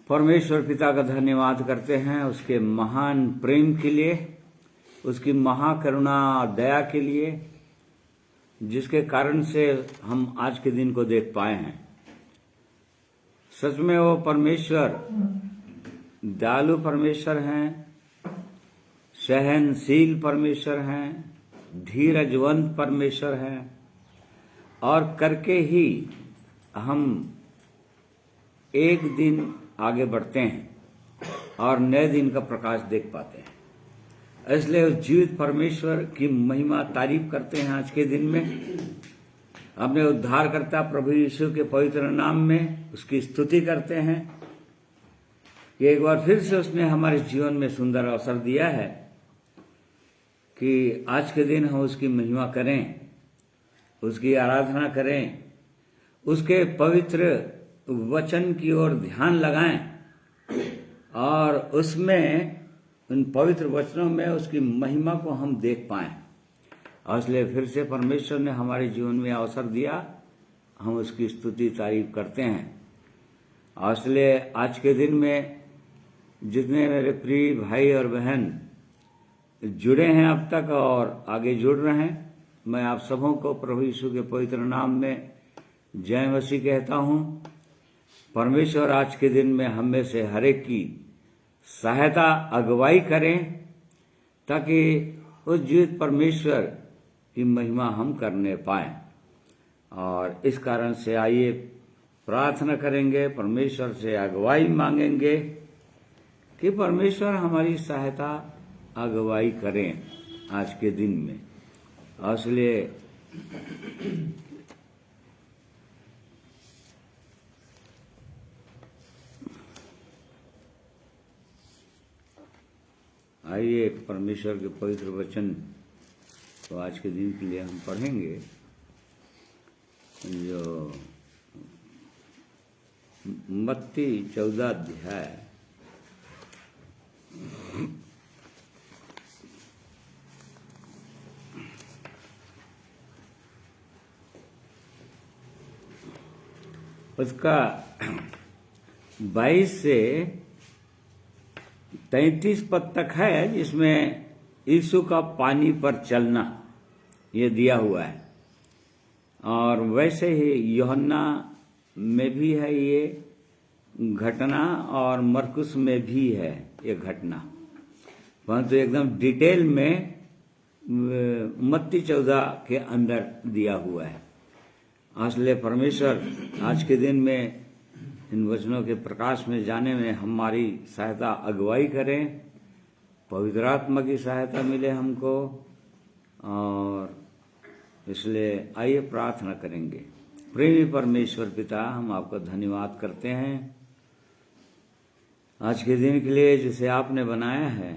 परमेश्वर पिता का धन्यवाद करते हैं उसके महान प्रेम के लिए, उसकी महाकरुणा और दया के लिए, जिसके कारण से हम आज के दिन को देख पाए हैं। सच में वो परमेश्वर दयालु परमेश्वर हैं, सहनशील परमेश्वर हैं, धीरजवंत परमेश्वर हैं, और करके ही हम एक दिन आगे बढ़ते हैं और नए दिन का प्रकाश देख पाते हैं। इसलिए उस जीवित परमेश्वर की महिमा तारीफ करते हैं आज के दिन में। अपने उद्धारकर्ता प्रभु यीशु के पवित्र नाम में उसकी स्तुति करते हैं कि एक बार फिर से उसने हमारे जीवन में सुंदर अवसर दिया है कि आज के दिन हम उसकी महिमा करें, उसकी आराधना करें, उसके पवित्र वचन की ओर ध्यान लगाएं और उसमें, उन पवित्र वचनों में उसकी महिमा को हम देख पाएं। और इसलिए फिर से परमेश्वर ने हमारे जीवन में अवसर दिया, हम उसकी स्तुति तारीफ करते हैं। और इसलिए आज के दिन में जितने मेरे प्रिय भाई और बहन जुड़े हैं अब तक और आगे जुड़ रहे हैं, मैं आप सबों को प्रभु यीशु के पवित्र नाम में जय मसीह कहता हूं। परमेश्वर आज के दिन में हम में से हर एक की सहायता अगुवाई करें ताकि उस जीवित परमेश्वर की महिमा हम करने पाएं। और इस कारण से आइए प्रार्थना करेंगे, परमेश्वर से अगुवाई मांगेंगे कि परमेश्वर हमारी सहायता अगुवाई करें आज के दिन में। इसलिए आइए परमेश्वर के पवित्र वचन तो आज के दिन के लिए हम पढ़ेंगे, जो मत्ती 14 अध्याय उसका 22 से 33 पद तक है, जिसमें यीशु का पानी पर चलना ये दिया हुआ है। और वैसे ही यूहन्ना में भी है ये घटना और मरकुस में भी है ये घटना, परंतु एकदम डिटेल में मत्ती 14 के अंदर दिया हुआ है। इसलिए परमेश्वर आज के दिन में इन वचनों के प्रकाश में जाने में हमारी सहायता अगुवाई करें, पवित्र आत्मा की सहायता मिले हमको। और इसलिए आइए प्रार्थना करेंगे। प्रेमी परमेश्वर पिता, हम आपका धन्यवाद करते हैं आज के दिन के लिए जिसे आपने बनाया है,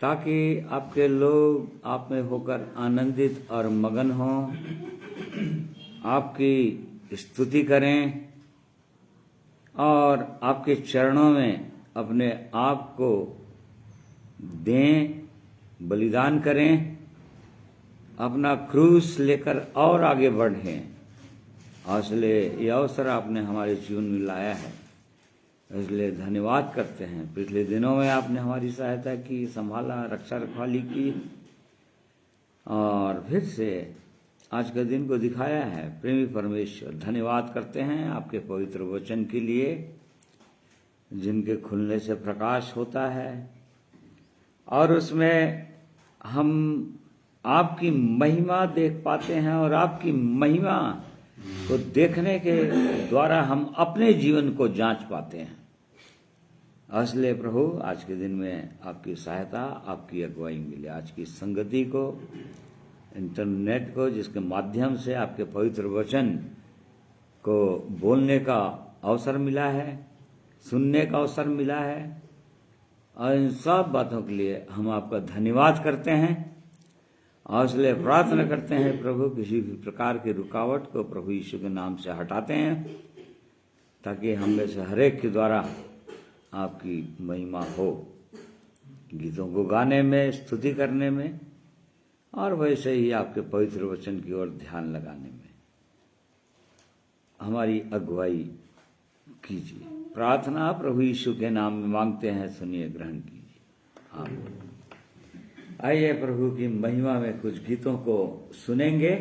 ताकि आपके लोग आप में होकर आनंदित और मगन हों, आपकी स्तुति करें और आपके चरणों में अपने आप को दें, बलिदान करें, अपना क्रूस लेकर और आगे बढ़ें। इसलिए यह अवसर आपने हमारे जीवन में लाया है, इसलिए धन्यवाद करते हैं। पिछले दिनों में आपने हमारी सहायता की, संभाला, रक्षा रखवाली की, और फिर से आज के दिन को दिखाया है। प्रेमी परमेश्वर, धन्यवाद करते हैं आपके पवित्र वचन के लिए, जिनके खुलने से प्रकाश होता है और उसमें हम आपकी महिमा देख पाते हैं, और आपकी महिमा को देखने के द्वारा हम अपने जीवन को जांच पाते हैं। इसलिए प्रभु आज के दिन में आपकी सहायता, आपकी अगुवाई मिले। आज की संगति को, इंटरनेट को, जिसके माध्यम से आपके पवित्र वचन को बोलने का अवसर मिला है, सुनने का अवसर मिला है, और इन सब बातों के लिए हम आपका धन्यवाद करते हैं। और इसलिए प्रार्थना करते हैं प्रभु, किसी भी प्रकार की रुकावट को प्रभु यीशु के नाम से हटाते हैं, ताकि हम में से हर एक के द्वारा आपकी महिमा हो, गीतों को गाने में, स्तुति करने में, और वैसे ही आपके पवित्र वचन की ओर ध्यान लगाने में। हमारी अगुवाई कीजिए। प्रार्थना प्रभु यीशु के नाम में मांगते हैं, सुनिए, ग्रहण कीजिए। आमीन। आइए प्रभु की महिमा में कुछ गीतों को सुनेंगे।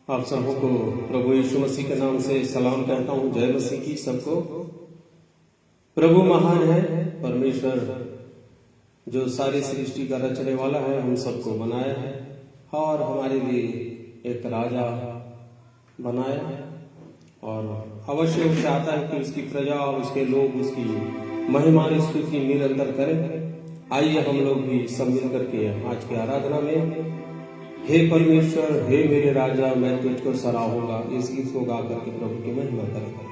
आप सबको प्रभु यीशु मसीह के नाम से सलाम करता हूँ। जय मसीह की सबको। प्रभु महान है, परमेश्वर जो सारी सृष्टि का रचने वाला है, हम सबको बनाया है और हमारे लिए एक राजा बनाया है और अवश्य उससे आता है कि उसकी प्रजा, उसके लोग उसकी महिमा स्तुति निरंतर करें। आइए हम लोग भी सब मिल करके आज की आराधना में हे परमेश्वर, हे मेरे राजा, मैं तुझको सराहूंगा, इस गीत को गा करके प्रभु की महिमा करें।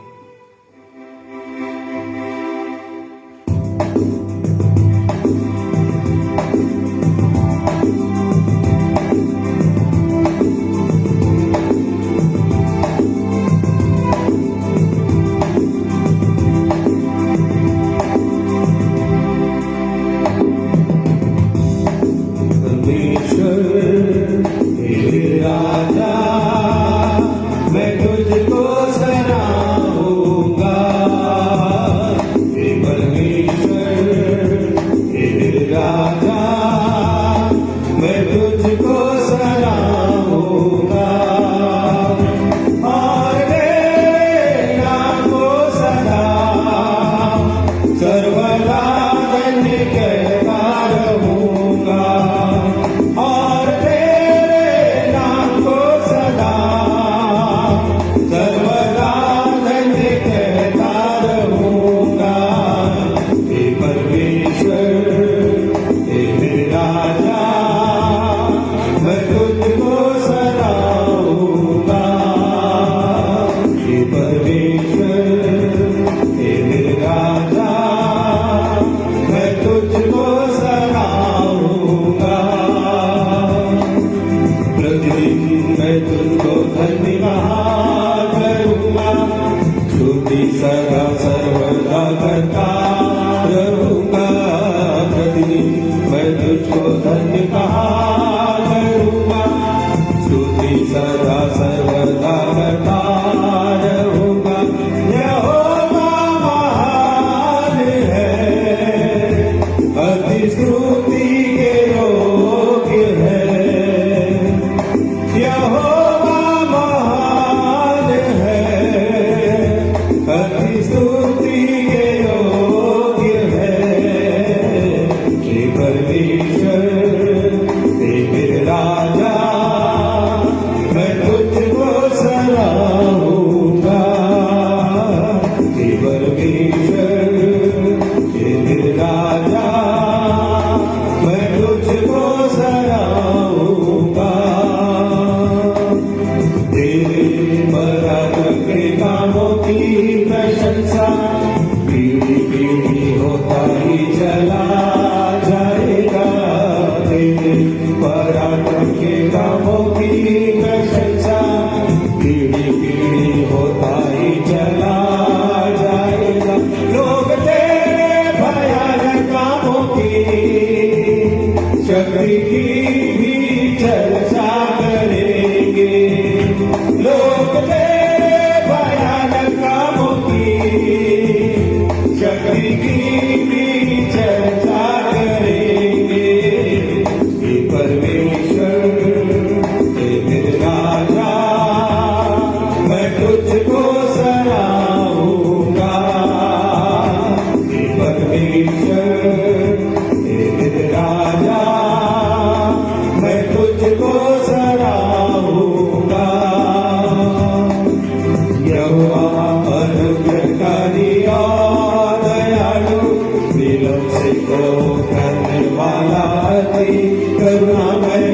करुणामय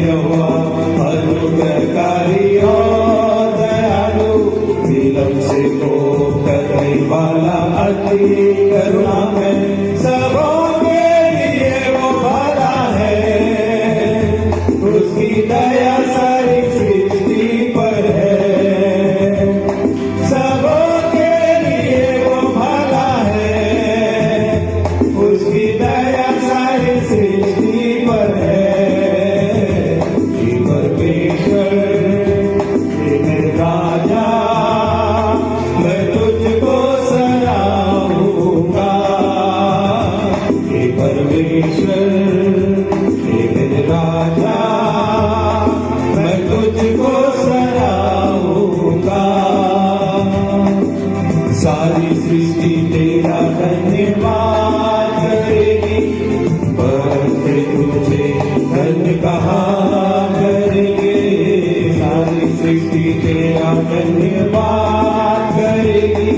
यहोवा अनुग्रहकारी और सारी करुणा है, सबों के लिए वो भला है, उसकी दया सारी सृष्टि पर है। सबों के लिए वो भला है, उसकी दया सारी सृष्टि पर है। परमेश्वर मेरे राजा, मैं तुझको सराहूंगा। हे परमेश्वर मेरे राजा, मैं तुझको सराहूंगा। सारी सृष्टि तेरा धन्यवाद करेगी, बंदे तुझे धन्य कहा करेंगे। सारी सृष्टि तेरा धन्यवाद करेगी,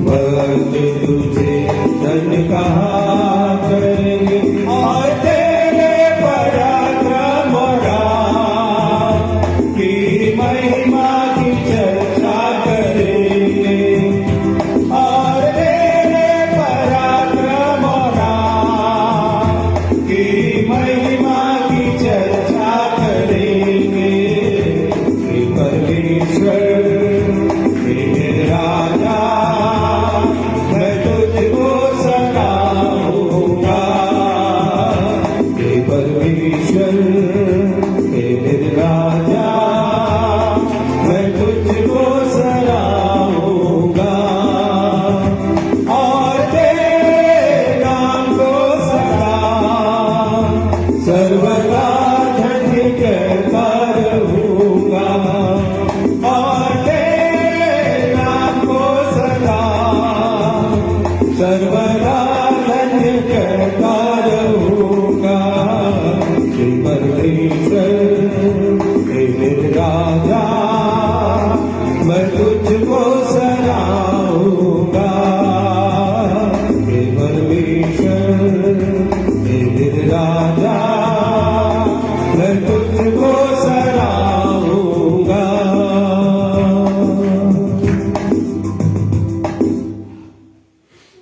बंदे तुझे धन्य कहा करेंगे। और तेरे पराक्रम की महिमा की चर्चा करेंगे। और तेरे पराक्रम की महिमा की चर्चा करेंगे। हे परमेश्वर मेरे राजा, मैं तुझको सराहूंगा। हे परमेश्वर मेरे राजा, मैं तुझको सराहूंगा। और तेरे नाम को सदा सर्वदा धन्य करता रहूंगा। और तेरे नाम को सदा सर्वदा धन्य करता रहूंगा। हे परमेश्वर मेरे राजा, मैं तुझको सराहूंगा। हे परमेश्वर मेरे राजा, मैं तुझको सराहूंगा।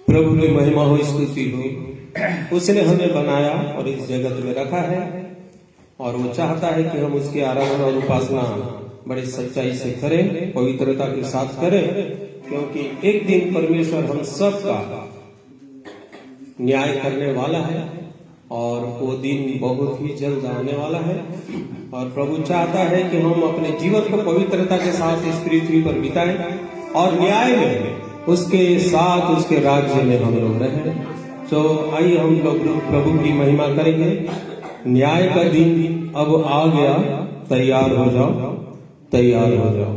प्रभु की महिमा हो, स्तुति हो। उसने हमें बनाया और इस जगत में रखा है, और वो चाहता है कि हम उसकी आराधना और उपासना बड़े सच्चाई से करें, पवित्रता के साथ करें, क्योंकि एक दिन परमेश्वर हम सब का न्याय करने वाला है, और वो दिन बहुत ही जल्द आने वाला है। और प्रभु चाहता है कि हम अपने जीवन को पवित्रता के साथ इस पृथ्वी पर बिताएं, और न्याय में उसके साथ उसके राज्य में हम लोग रहें। तो आइए हम लोग प्रभु की महिमा करेंगे। न्याय का दिन अब आ गया, तैयार हो जाओ, तैयार हो जाओ।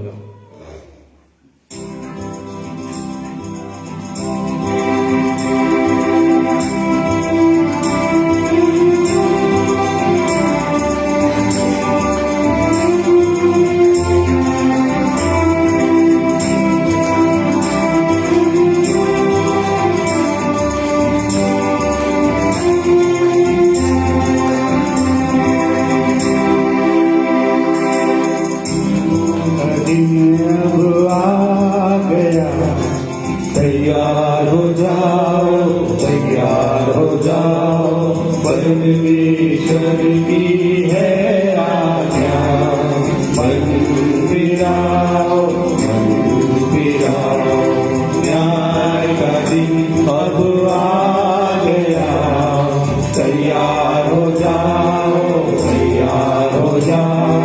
तैयार हो जाओ, तैयार हो जाओ, परमेश्वर की है आज्ञा। मन फिराओ, मन फिराओ, न्याय का दिन अब आ गया। तैयार हो जाओ, तैयार हो जाओ,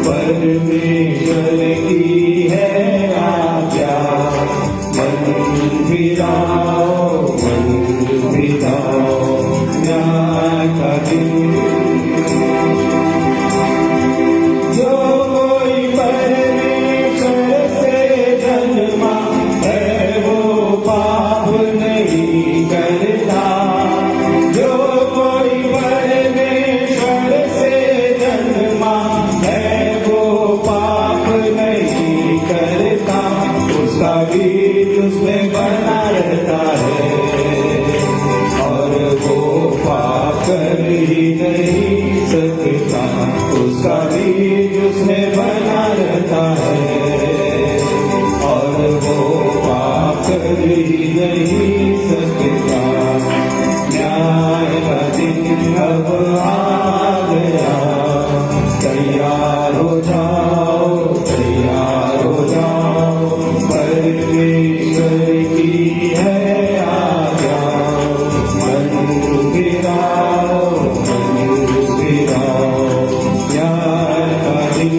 परमेश्वर की है आज्ञा। मन फिराओ, मन फिराओ, न्याय का दिन। जो कोई परमेश्वर से जन्मा है वो पाप नहीं करता। जो कोई परमेश्वर से जन्मा है वो पाप नहीं करता। उसका बीज उसमें बना रहता है, और वो पाप कर ही नहीं सकता। उसका बीज उसमें बना रहता है, और वो पाप कर ही नहीं जाओ, तैयार हो जाओ, परमेश्वर की है आज्ञा। मन फिराओ, यार का दिन।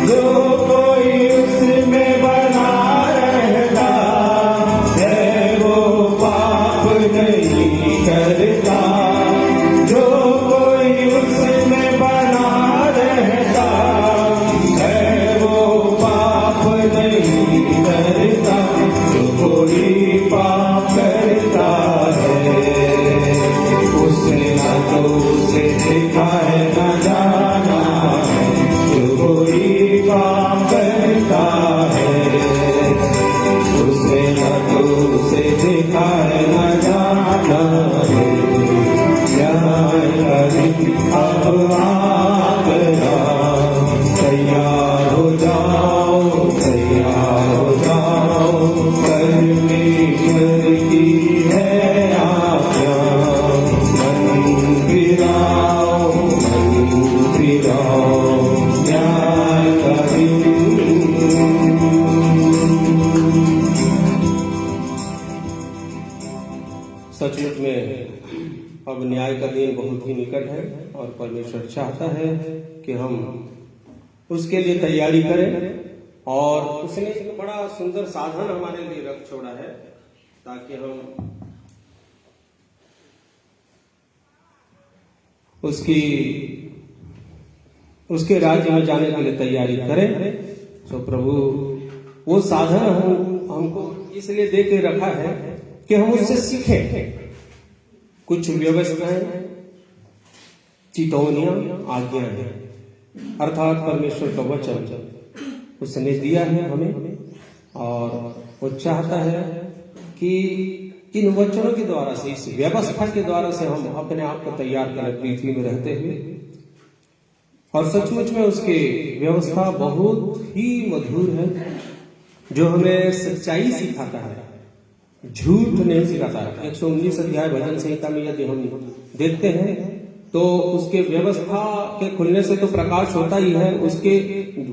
जो कोई उसमें बना रहता है वो पाप नहीं करता। जो कोई उसमें बना रहता है वो पाप नहीं करता। जो कोई पाप करता है उसने ना तो उसे देखा है ना जाना है। जो कोई पाप करता है उसने ना तो उसे देखा है ना जाना है। न्याय का दिन अब आ गया, तैयार हो जाओ, तैयार हो जाओ, परमेश्वर की है आज्ञा। मन फिराओ, न्याय का दिन। सचमुच में अब न्याय का दिन बहुत ही निकट है और परमेश्वर चाहता है कि हम उसके लिए तैयारी करें। और उसने एक बड़ा सुंदर साधन हमारे लिए रख छोड़ा है ताकि हम उसके राज्य में जाने के लिए तैयारी करें। तो प्रभु वो साधन हमको इसलिए दे के रखा है कि हम उससे सीखें। कुछ व्यवस्थाएं, चेतावनियां, आज्ञाएं, अर्थात परमेश्वर का वचन उसने दिया है हमें। और वो चाहता है कि इन वचनों के द्वारा से, इस व्यवस्था के द्वारा से हम अपने आप को तैयार करें पृथ्वी में रहते हुए। और सचमुच में उसकी व्यवस्था बहुत ही मधुर है, जो हमें सच्चाई सिखाता है, झूठ नहीं सिखाता है। 119 अध्याय भजन संहिता में यदि हम देखते हैं तो उसके व्यवस्था के खुलने से तो प्रकाश होता ही है, उसके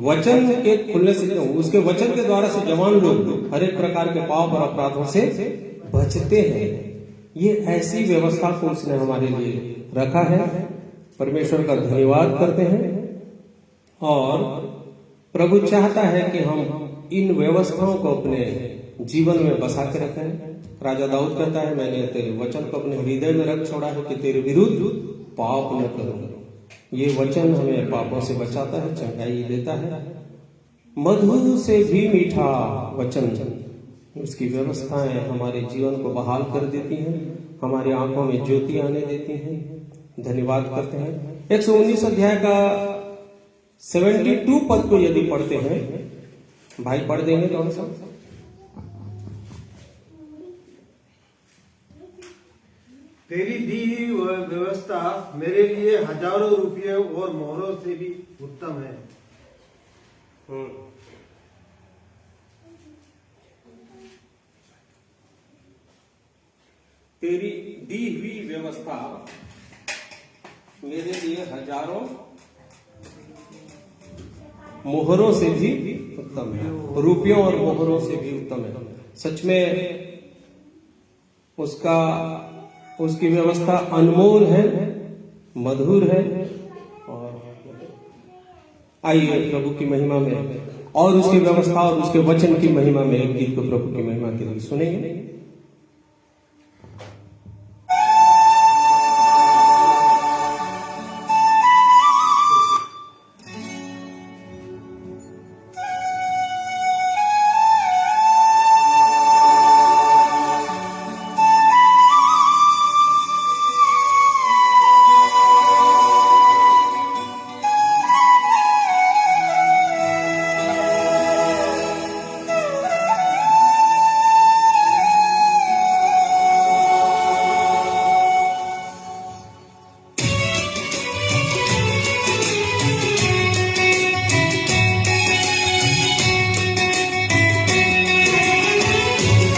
वचन के खुलने से, उसके वचन के द्वारा से जवान लोग हर एक प्रकार के पाप और अपराधों से बचते हैं। ये ऐसी व्यवस्था को उसने हमारे लिए रखा है। परमेश्वर का धन्यवाद करते हैं। और प्रभु चाहता है कि हम इन व्यवस्थाओं को अपने जीवन में बसा के रखें। राजा दाऊद कहता है, मैंने तेरे वचन को अपने हृदय में रख छोड़ा है कि तेरे विरुद्ध पाप न करूं। ये वचन हमें पापों से बचाता है, चंगाई देता है। मधु से भी मीठा वचन, उसकी व्यवस्थाएं हमारे जीवन को बहाल कर देती हैं, हमारी आंखों में ज्योति आने देती हैं। धन्यवाद करते हैं। 119 अध्याय का 72 पद को यदि पढ़ते हैं, भाई पढ़ देंगे थोड़ा सा। तेरी दी हुई वह व्यवस्था मेरे लिए हजारों रुपये और मोहरों से भी उत्तम है। तेरी दी हुई व्यवस्था मेरे लिए हजारों मोहरों से भी उत्तम है, रुपयों और मोहरों से भी उत्तम है। सच में उसकी व्यवस्था अनमोल है, मधुर है। और आइए प्रभु की महिमा में और उसकी व्यवस्था और उसके वचन की महिमा में एक गीत को प्रभु की महिमा के लिए सुनेंगे।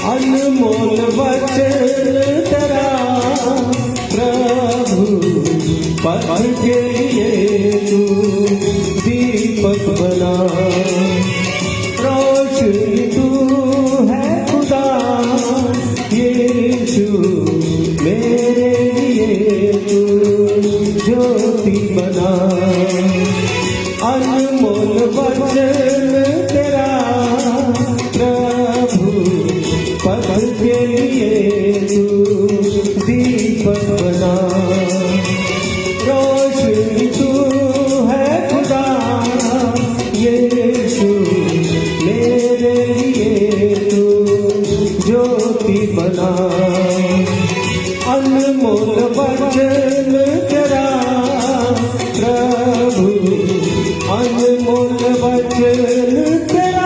अनमोल वचन तेरा प्रभु, पथ के लिए रोशनी तू है खुदा यीशु मेरे लिए तू ज्योति बना अनमोल वचन तेरा प्रभु पथ के लिए तू दीपक बना रोशनी तू है खुदा यीशु मेरे लिए तू ज्योति बना अनमोल वचन तेरा प्रभु अनमोल वचन तेरा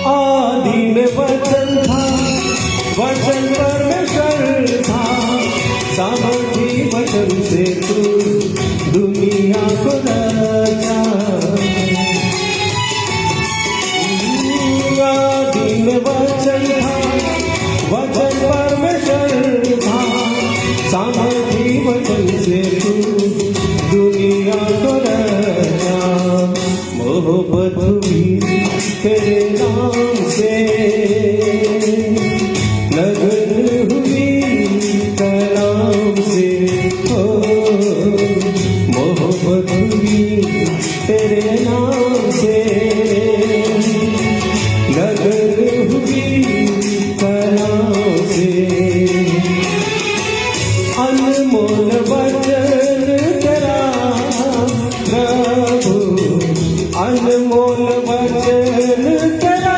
आदि में वचन था वचन परमेश्वर था सामर्थी वचन से तू दुनिया को रचा आदि में वचन था वचन परमेश्वर था सामर्थी वचन से तू दुनिया को रचा मोहब्बत हुई तेरे नाम से लगन हुई कलाम से हो मोहब्बत हुई तेरे नाम से लगन हुई कलाम से अनमोल वचन तेरा प्रभु अनमोल वचन तेरा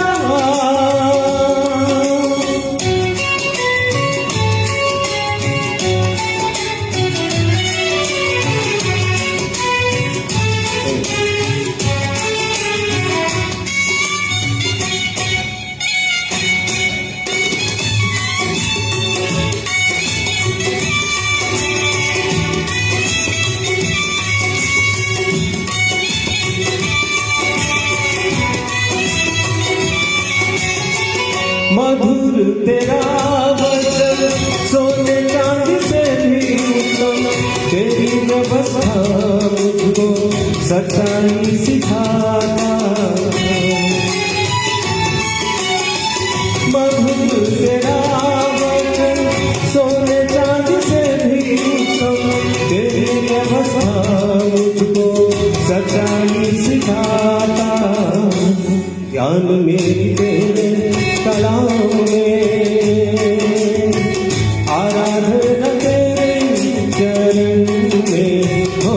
मधुर तेरा वचन सोने चांदी से भी उत्तम तेरी व्यवस्था मुझको सच्चाई सिखाता मधुर तेरा वचन सोने चांदी से भी उत्तम तेरी व्यवस्था मुझको सच्चाई सिखाता ज्ञान मेरी तेरे कलाम में आराधना तेरे चरण में हो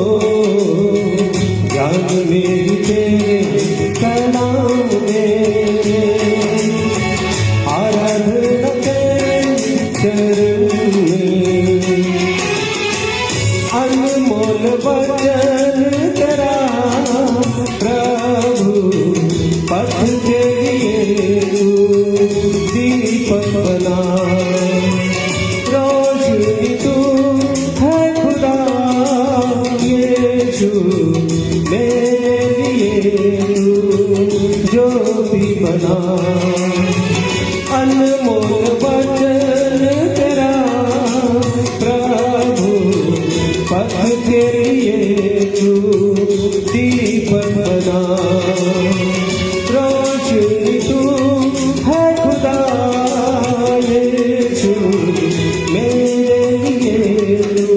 ज्ञान मेरी तेरे कलाम में आराधना तेरे चरण में अनमोल वचन तेरा प्रभु पथ के लिए दीपक बना रोशनी तू है खुदा यीशु मेरे लिए तू ज्योति बना अनमोल वचन तेरा प्रभु पथ के लिए तू दीपक बना रोशनी तू है खुदा यीशु मेरे लिए तू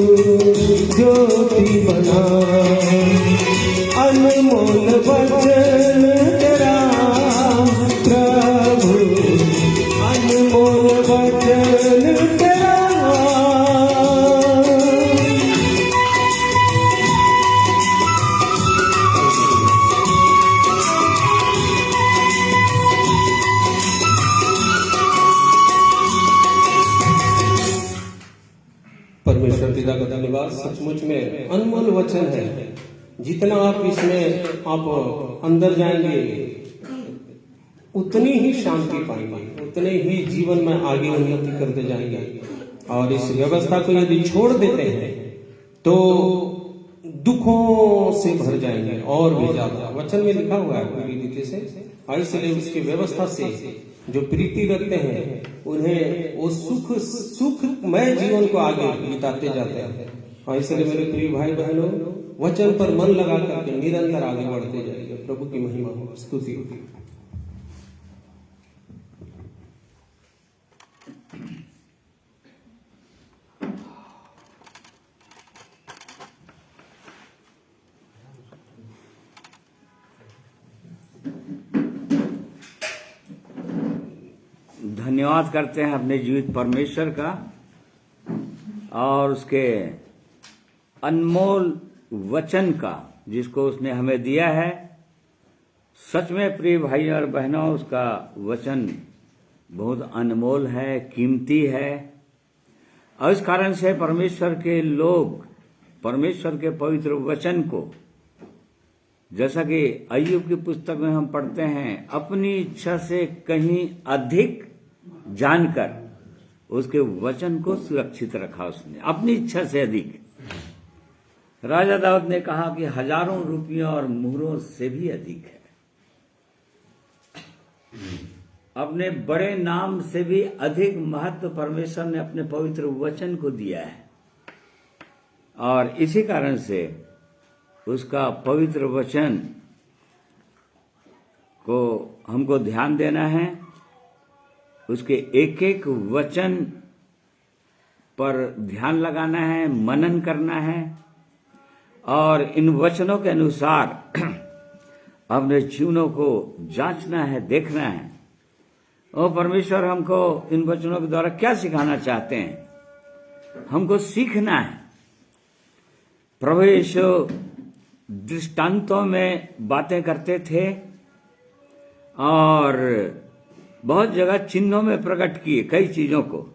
ज्योति बना अनमोल वचन तेरा प्रभु अनमोल वचन तेरा परमेश्वर पिता का धन्यवाद सचमुच में अनमोल वचन है जितना आप इसमें आप अंदर जाएंगे उतनी ही शांति पाएंगे, उतने ही जीवन में आगे उन्नति करते जाएंगे। और इस व्यवस्था को यदि छोड़ देते हैं तो दुखों से भर जाएंगे और भी ज्यादा। वचन में लिखा हुआ है पूरी रीति से, इसलिए उसकी व्यवस्था से जो प्रीति रखते हैं उन्हें वो सुखमय जीवन को आगे बिताते जाते हैं। और इसलिए मेरे प्रिय भाई बहनों, वचन पर मन लगा करके निरंतर आगे बढ़ते जाइए। प्रभु की महिमा हो, स्तुति हो। धन्यवाद करते हैं अपने जीवित परमेश्वर का और उसके अनमोल वचन का जिसको उसने हमें दिया है। सच में प्रिय भाइयों और बहनों, उसका वचन बहुत अनमोल है, कीमती है। और इस कारण से परमेश्वर के लोग परमेश्वर के पवित्र वचन को, जैसा कि अय्यूब की पुस्तक में हम पढ़ते हैं, अपनी इच्छा से कहीं अधिक जानकर उसके वचन को सुरक्षित रखा उसने, अपनी इच्छा से अधिक। राजा दाऊद ने कहा कि हजारों रुपयों और मुहरों से भी अधिक है। अपने बड़े नाम से भी अधिक महत्व परमेश्वर ने अपने पवित्र वचन को दिया है। और इसी कारण से उसका पवित्र वचन को हमको ध्यान देना है, उसके एक एक वचन पर ध्यान लगाना है, मनन करना है और इन वचनों के अनुसार अपने जीवनों को जांचना है, देखना है। और परमेश्वर हमको इन वचनों के द्वारा क्या सिखाना चाहते हैं, हमको सीखना है। प्रभु यीशु दृष्टांतों में बातें करते थे और बहुत जगह चिन्हों में प्रकट किए कई चीजों को।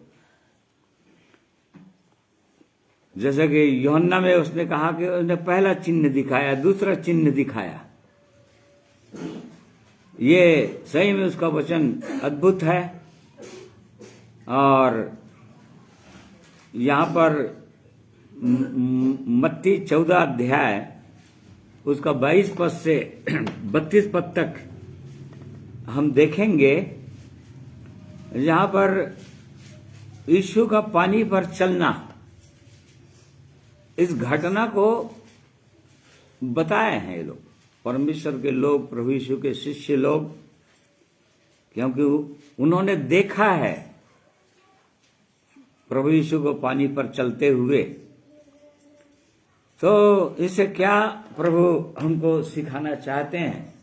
जैसे कि यूहन्ना में उसने कहा कि उसने पहला चिन्ह दिखाया, दूसरा चिन्ह दिखाया। ये सही में उसका वचन अद्भुत है। और यहाँ पर मत्ती 14 अध्याय उसका 22 पद से 32 पद तक हम देखेंगे, जहां पर यीशु का पानी पर चलना, इस घटना को बताए हैं ये लोग, परमेश्वर के लोग, प्रभु यीशु के शिष्य लोग, क्योंकि उन्होंने देखा है प्रभु यीशु को पानी पर चलते हुए। तो इससे क्या प्रभु हमको सिखाना चाहते हैं,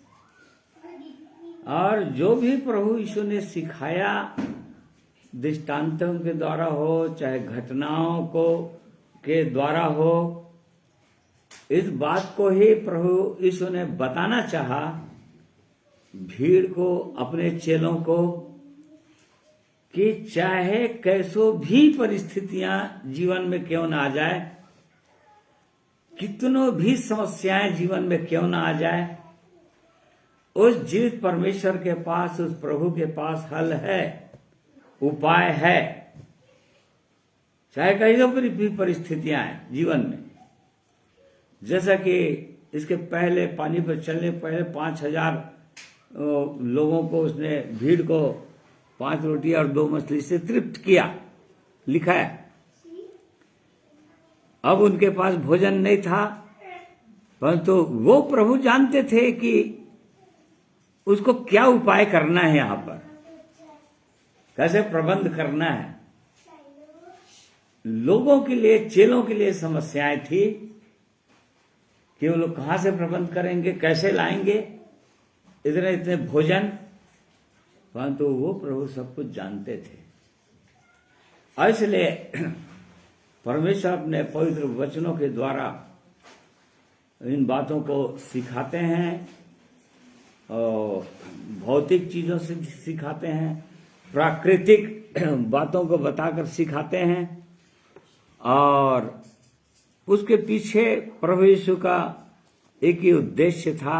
और जो भी प्रभु यीशु ने सिखाया दृष्टांतों के द्वारा हो चाहे घटनाओं को के द्वारा हो, इस बात को ही प्रभु यीशु ने बताना चाहा भीड़ को, अपने चेलों को, कि चाहे कैसो भी परिस्थितियां जीवन में क्यों ना आ जाए, कितनों भी समस्याएं जीवन में क्यों ना आ जाए, उस जीवित परमेश्वर के पास, उस प्रभु के पास हल है, उपाय है। चाहे कैसी भी परिस्थितियां हैं जीवन में। जैसा कि इसके पहले पानी पर चलने पहले 5000 लोगों को उसने, भीड़ को 5 रोटी और 2 मछली से तृप्त किया, लिखा है। अब उनके पास भोजन नहीं था, परंतु वो प्रभु जानते थे कि उसको क्या उपाय करना है, यहां पर कैसे प्रबंध करना है। लोगों के लिए, चेलों के लिए समस्याएं थी कि वो लोग कहां से प्रबंध करेंगे, कैसे लाएंगे इतने इतने भोजन, परंतु वो प्रभु सब कुछ जानते थे। इसलिए परमेश्वर अपने पवित्र वचनों के द्वारा इन बातों को सिखाते हैं, और भौतिक चीजों से सिखाते हैं, प्राकृतिक बातों को बताकर सिखाते हैं, और उसके पीछे प्रभु यीशु का एक ही उद्देश्य था,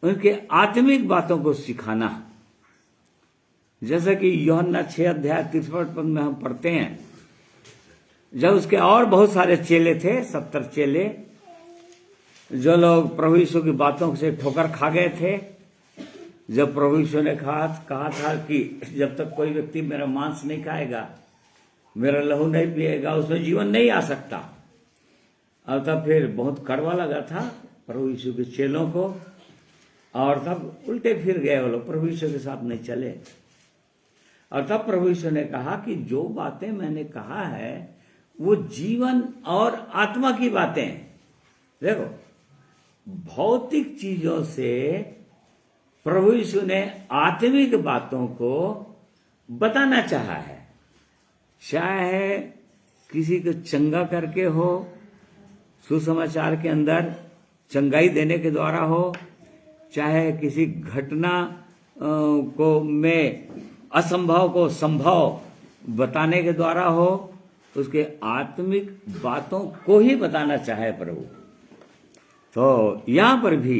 उनके आत्मिक बातों को सिखाना। जैसा कि यूहन्ना 6:63 में हम पढ़ते हैं, जब उसके और बहुत सारे चेले थे, 70 चेले, जो लोग प्रभु यीशु की बातों से ठोकर खा गए थे। जब प्रभु यीशु ने कहा था कि जब तक कोई व्यक्ति मेरा मांस नहीं खाएगा, मेरा लहू नहीं पिएगा, उसमें जीवन नहीं आ सकता। और तब फिर बहुत कड़वा लगा था प्रभु यीशु के चेलों को, और तब उल्टे फिर गए वो लोग, प्रभु यीशु के साथ नहीं चले। और तब प्रभु यीशु ने कहा कि जो बातें मैंने कहा है वो जीवन और आत्मा की बातें हैं। देखो, भौतिक चीजों से प्रभु यीशु ने आत्मिक बातों को बताना चाहा है। चाहे किसी को चंगा करके हो, सुसमाचार के अंदर चंगाई देने के द्वारा हो, चाहे किसी घटना को में असंभव को संभव बताने के द्वारा हो, उसके आत्मिक बातों को ही बताना चाहे प्रभु। तो यहां पर भी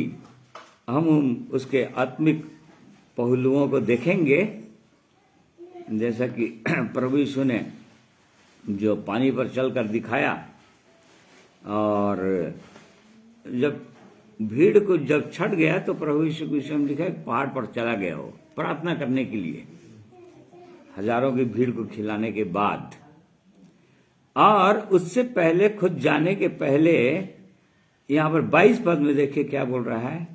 हम उसके आत्मिक पहलुओं को देखेंगे, जैसा कि प्रभु यीशु ने जो पानी पर चलकर दिखाया, और जब भीड़ को जब छट गया तो प्रभु यीशु के विषय में लिखा है, पहाड़ पर चला गया हो प्रार्थना करने के लिए, हजारों की भीड़ को खिलाने के बाद। और उससे पहले, खुद जाने के पहले, यहां पर 22 पद में देखिए क्या बोल रहा है।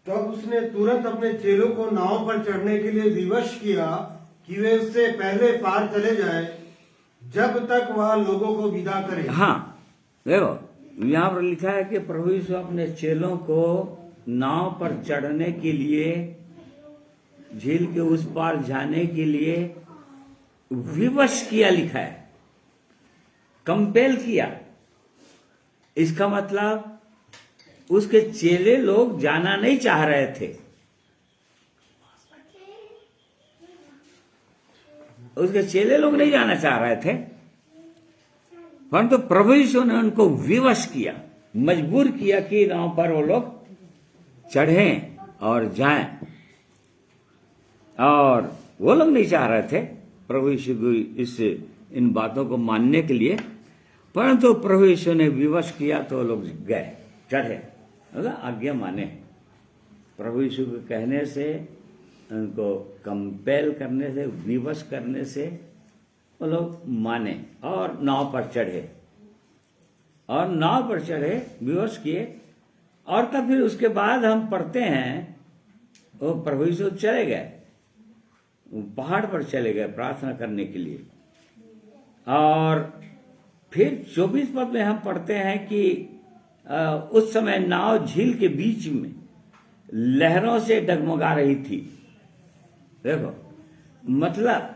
तब उसने तुरंत अपने चेलों को नाव पर चढ़ने के लिए विवश किया कि वे उससे पहले पार चले जाएं, जब तक वह लोगों को विदा करे। हाँ, देखो यहां पर लिखा है कि प्रभु यीशु अपने चेलों को नाव पर चढ़ने के लिए, झील के उस पार जाने के लिए विवश किया, लिखा है, कंपेल किया। इसका मतलब उसके चेले लोग जाना नहीं चाह रहे थे, उसके चेले लोग नहीं जाना चाह रहे थे, परंतु प्रभु यीशु ने उनको विवश किया, मजबूर किया कि नाव पर वो लोग चढ़ें और जाएं। और वो लोग नहीं चाह रहे थे प्रभु यीशु को इन बातों को मानने के लिए, परंतु प्रभु यीशु ने विवश किया तो वो लोग गए, चढ़े, मतलब आज्ञा माने। प्रभु यीशु के कहने से, उनको कंपेल करने से, विवश करने से वो लोग माने और नाव पर चढ़े, और नाव पर चढ़े, विवश किए। और तब फिर उसके बाद हम पढ़ते हैं वो प्रभु यीशु चले गए, पहाड़ पर चले गए प्रार्थना करने के लिए। और फिर 24 पद में हम पढ़ते हैं कि उस समय नाव झील के बीच में लहरों से डगमगा रही थी। देखो, मतलब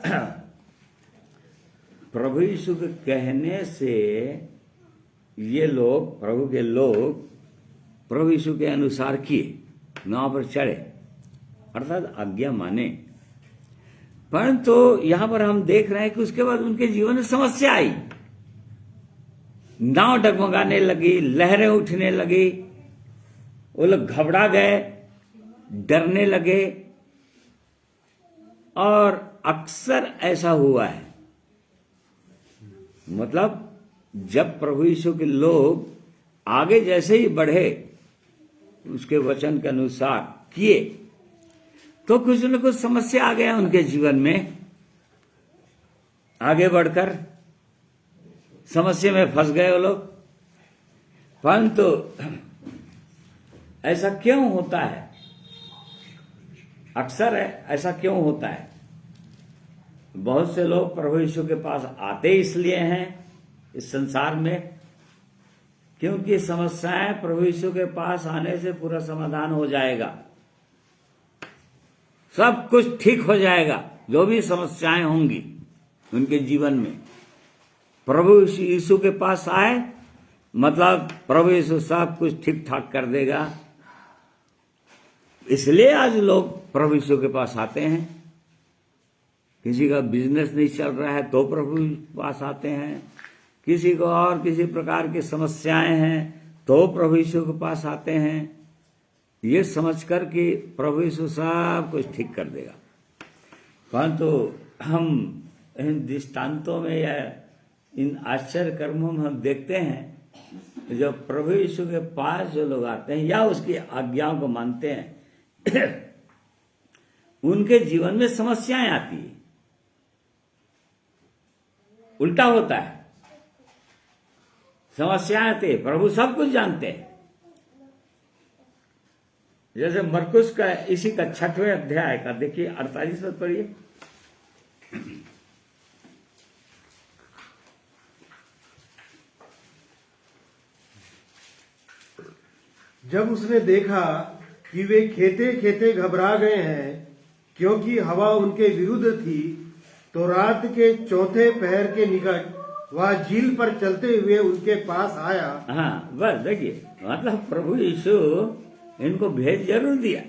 प्रभु यीशु के कहने से ये लोग, प्रभु के लोग, प्रभु यीशु के अनुसार किए, नाव पर चढ़े, अर्थात आज्ञा माने। परंतु यहां पर हम देख रहे हैं कि उसके बाद उनके जीवन में समस्या आई, नाव डगमगाने लगी, लहरें उठने लगी, वो लोग घबरा गए, डरने लगे। और अक्सर ऐसा हुआ है, मतलब जब प्रभु यीशु के लोग आगे जैसे ही बढ़े, उसके वचन के अनुसार किए, तो कुछ न कुछ समस्या आ गया उनके जीवन में। आगे बढ़कर समस्या में फंस गए वो लोग। परंतु ऐसा क्यों होता है? अक्सर ऐसा क्यों होता है? बहुत से लोग प्रभु यीशु के पास आते इसलिए हैं इस संसार में, क्योंकि समस्याएं प्रभु यीशु के पास आने से पूरा समाधान हो जाएगा, सब कुछ ठीक हो जाएगा। जो भी समस्याएं होंगी उनके जीवन में, प्रभु यीशु के पास आए, मतलब प्रभु यीशु सब कुछ ठीक ठाक कर देगा। इसलिए आज लोग प्रभु यीशु के पास आते हैं। किसी का बिजनेस नहीं चल रहा है तो प्रभु के पास आते हैं, किसी को और किसी प्रकार की समस्याएं हैं तो प्रभु यीशु के पास आते हैं ये समझकर कि प्रभु यीशु सब कुछ ठीक कर देगा। परंतु हम इन दृष्टांतों में या इन आश्चर्य कर्मों में हम देखते हैं जो प्रभु यीशु के पास जो लोग आते हैं या उसकी आज्ञाओं को मानते हैं उनके जीवन में समस्याएं आती है, उल्टा होता है। समस्याएं आती है, प्रभु सब कुछ जानते हैं। जैसे मरकुस का इसी का 6वें अध्याय का देखिए 48 पद पढ़िए। जब उसने देखा कि वे खेते खेते घबरा गए हैं क्योंकि हवा उनके विरुद्ध थी, तो रात के चौथे पहर के निकट वह झील पर चलते हुए उनके पास आया। हाँ, बस देखिए, मतलब प्रभु यीशु इनको भेज जरूर दिया,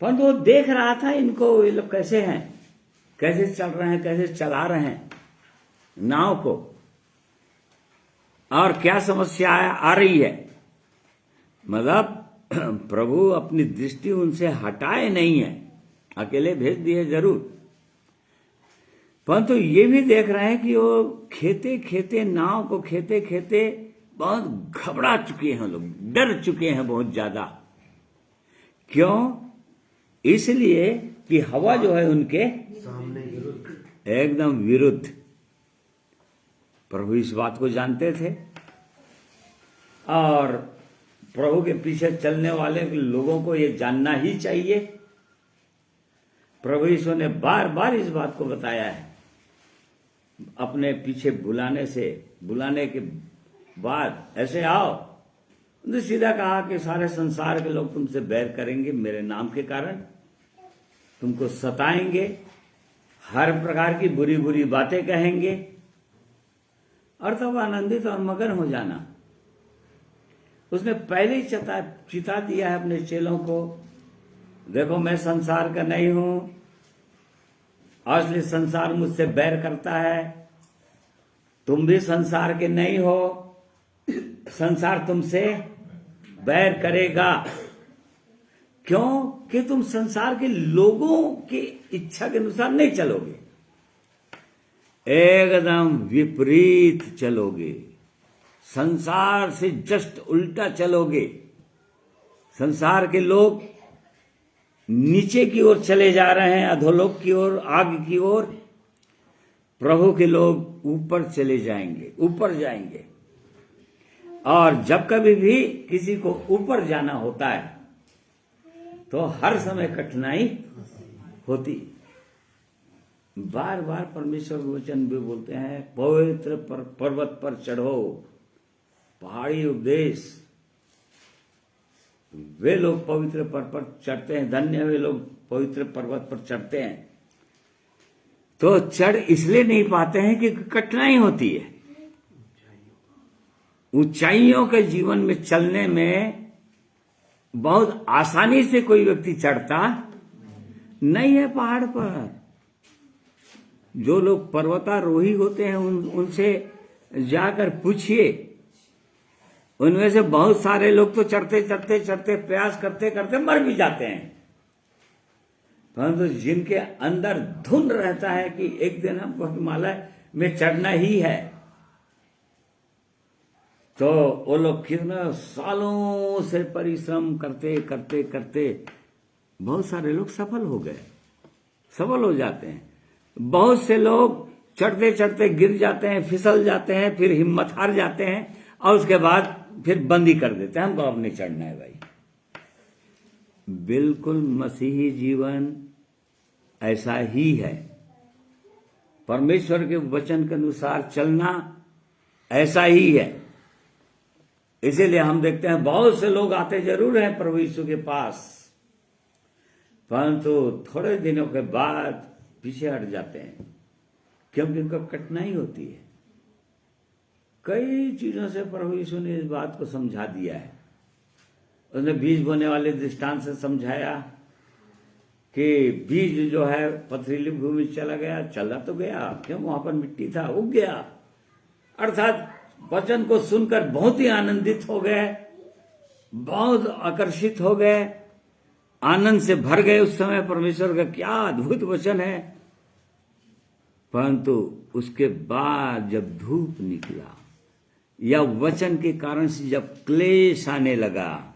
परंतु वो देख रहा था इनको, ये लोग कैसे हैं, कैसे चल रहे हैं, कैसे चला रहे हैं नाव को, और क्या समस्या आ रही है। मतलब प्रभु अपनी दृष्टि उनसे हटाए नहीं है, अकेले भेज दिए जरूर, परंतु ये भी देख रहे हैं कि वो खेते खेते नाव को खेते खेते बहुत घबरा चुके हैं, लोग डर चुके हैं बहुत ज्यादा। क्यों? इसलिए कि हवा जो है उनके सामने एकदम विरुद्ध। प्रभु इस बात को जानते थे और प्रभु के पीछे चलने वाले लोगों को ये जानना ही चाहिए। प्रभु यीशु ने बार बार इस बात को बताया है। अपने पीछे बुलाने के बाद ऐसे आओ, तो सीधा कहा कि सारे संसार के लोग तुमसे बैर करेंगे मेरे नाम के कारण, तुमको सताएंगे, हर प्रकार की बुरी बुरी बातें कहेंगे, और तब आनंदित और मगन हो जाना। उसने पहले ही चिता दिया है अपने चेलों को, देखो मैं संसार का नहीं हूं, असली संसार मुझसे बैर करता है, तुम भी संसार के नहीं हो, संसार तुमसे बैर करेगा। क्यों? कि तुम संसार के लोगों की इच्छा के अनुसार नहीं चलोगे, एकदम विपरीत चलोगे, संसार से जस्ट उल्टा चलोगे। संसार के लोग नीचे की ओर चले जा रहे हैं, अधोलोक की ओर, आग की ओर। प्रभु के लोग ऊपर चले जाएंगे, ऊपर जाएंगे। और जब कभी भी किसी को ऊपर जाना होता है तो हर समय कठिनाई होती। बार बार परमेश्वर वचन भी बोलते हैं, पवित्र पर्वत पर चढ़ो, पहाड़ी उपदेश। वे लोग पवित्र पर्वत पर चढ़ते हैं, धन्य वे लोग पवित्र पर्वत पर चढ़ते हैं। तो चढ़ इसलिए नहीं पाते हैं कि कठिनाई होती है। ऊंचाइयों के जीवन में चलने में बहुत आसानी से कोई व्यक्ति चढ़ता नहीं है पहाड़ पर। जो लोग पर्वतारोही होते हैं उनसे जाकर पूछिए, उनमें से बहुत सारे लोग तो चढ़ते चढ़ते चढ़ते प्रयास करते करते मर भी जाते हैं, परंतु जिनके अंदर धुन रहता है कि एक दिन हमको हिमालय में चढ़ना ही है, तो वो लोग कितना सालों से परिश्रम करते करते करते बहुत सारे लोग सफल हो गए, सफल हो जाते हैं। बहुत से लोग चढ़ते चढ़ते गिर जाते हैं, फिसल जाते हैं, फिर हिम्मत हार जाते हैं और उसके बाद फिर बंदी कर देते हैं, हमको अब नहीं चढ़ना है भाई। बिल्कुल मसीही जीवन ऐसा ही है। परमेश्वर के वचन के अनुसार चलना ऐसा ही है। इसीलिए हम देखते हैं बहुत से लोग आते जरूर हैं प्रभु यीशु के पास, परंतु थोड़े दिनों के बाद पीछे हट जाते हैं, क्योंकि उनको कठिनाई होती है। कई चीजों से प्रभु यीशु ने इस बात को समझा दिया है। उसने बीज बोने वाले दृष्टांत से समझाया कि बीज जो है पथरीली भूमि चला गया, चला तो गया, क्यों? वहां पर मिट्टी था, उग गया। अर्थात वचन को सुनकर बहुत ही आनंदित हो गए, बहुत आकर्षित हो गए, आनंद से भर गए। उस समय परमेश्वर का क्या अद्भुत वचन है। परंतु उसके बाद जब धूप निकला या वचन के कारण से जब क्लेश आने लगा,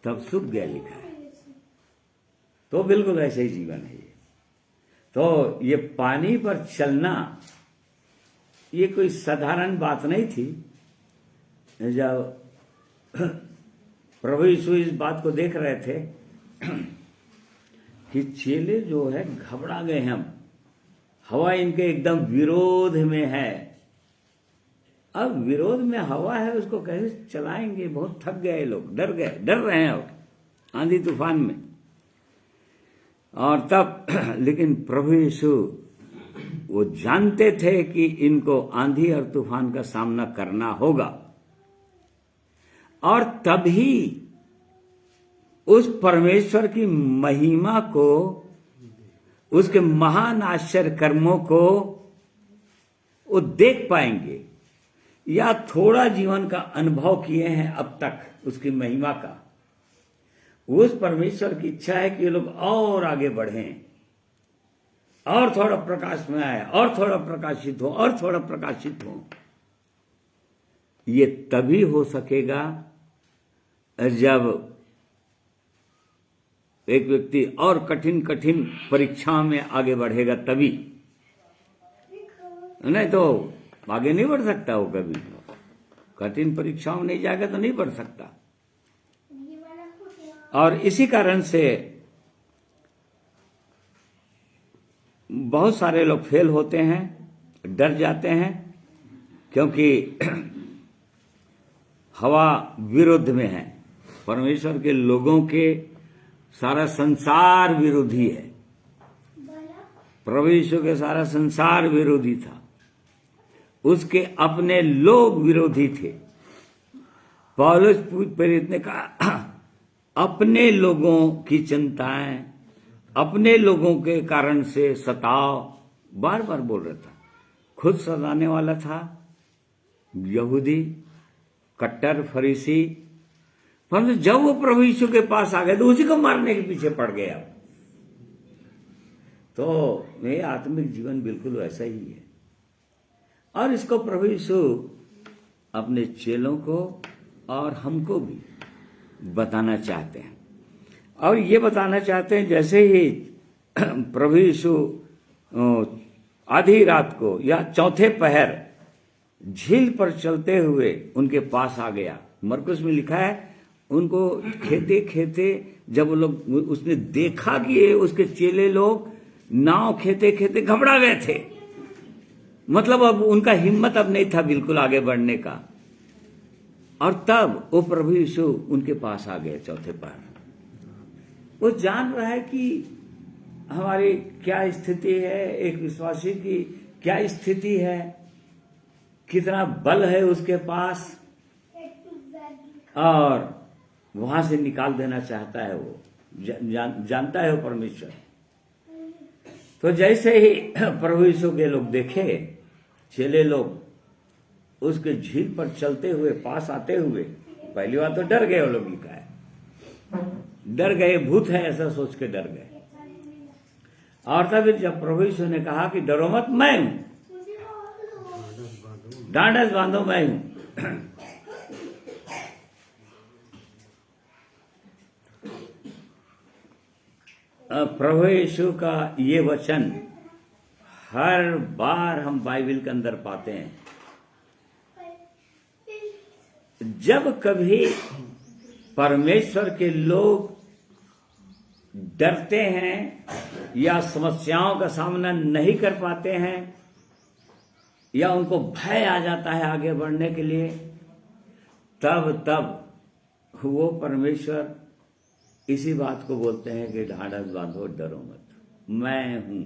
तब सूख गया, लिखा है। तो बिल्कुल ऐसे ही जीवन है ये। तो ये पानी पर चलना ये कोई साधारण बात नहीं थी। जब प्रभु यीशु इस बात को देख रहे थे कि चेले जो है घबरा गए हैं, हवा इनके एकदम विरोध में है। अब विरोध में हवा है, उसको कैसे चलाएंगे? बहुत थक गए लोग, डर गए, डर रहे हैं अब आंधी तूफान में। और तब लेकिन प्रभु यीशु वो जानते थे कि इनको आंधी और तूफान का सामना करना होगा, और तभी उस परमेश्वर की महिमा को, उसके महान आश्चर्य कर्मों को वो देख पाएंगे, या थोड़ा जीवन का अनुभव किए हैं अब तक उसकी महिमा का। उस परमेश्वर की इच्छा है कि ये लोग और आगे बढ़ें, और थोड़ा प्रकाश में आए, और थोड़ा प्रकाशित हो, और थोड़ा प्रकाशित हो। ये तभी हो सकेगा जब एक व्यक्ति और कठिन कठिन परीक्षाओं में आगे बढ़ेगा, तभी। नहीं तो आगे नहीं बढ़ सकता वो कभी। कठिन परीक्षाओं में नहीं जाएगा तो नहीं बढ़ सकता। और इसी कारण से बहुत सारे लोग फेल होते हैं, डर जाते हैं, क्योंकि हवा विरुद्ध में है। परमेश्वर के लोगों के सारा संसार विरोधी है। प्रभु यीशु के सारा संसार विरोधी था, उसके अपने लोग विरोधी थे। पौलुस प्रेरित ने कहा, अपने लोगों की चिंताएं, अपने लोगों के कारण से सताव, बार बार बोल रहा था। खुद सताने वाला था यहूदी, कट्टर फरीसी, परंतु जब वो प्रभु यीशु के पास आ गए तो उसी को मारने के पीछे पड़ गया। तो ये आत्मिक जीवन बिल्कुल वैसा ही है। और इसको प्रभु यीशु अपने चेलों को और हमको भी बताना चाहते हैं। और ये बताना चाहते हैं, जैसे ही प्रभु यीशु आधी रात को या चौथे पहर झील पर चलते हुए उनके पास आ गया। मरकुस में लिखा है, उनको खेते खेते जब लोग, उसने देखा कि उसके चेले लोग नाव खेते खेते घबरा गए थे। मतलब अब उनका हिम्मत अब नहीं था बिल्कुल आगे बढ़ने का। और तब वो प्रभु यीशु उनके पास आ गए चौथे पहर। वो जान रहा है कि हमारी क्या स्थिति है, एक विश्वासी की क्या स्थिति है, कितना बल है उसके पास, और वहां से निकाल देना चाहता है वो। जानता है वो परमेश्वर। तो जैसे ही प्रभु यीशु के लोग देखे, चेले लोग उसके झील पर चलते हुए पास आते हुए, पहली बार तो डर गए वो लोग, लिखा है डर गए, भूत है ऐसा सोच के डर गए। और तब जब प्रभु यीशु ने कहा कि डरो मत, मैं हूं, ढांढस बांधो, मैं हूं। प्रभु यीशु का ये वचन हर बार हम बाइबल के अंदर पाते हैं। जब कभी परमेश्वर के लोग डरते हैं या समस्याओं का सामना नहीं कर पाते हैं, या उनको भय आ जाता है आगे बढ़ने के लिए, तब वो परमेश्वर इसी बात को बोलते हैं कि ढाढ़स बांधो, डरो मत, मैं हूं।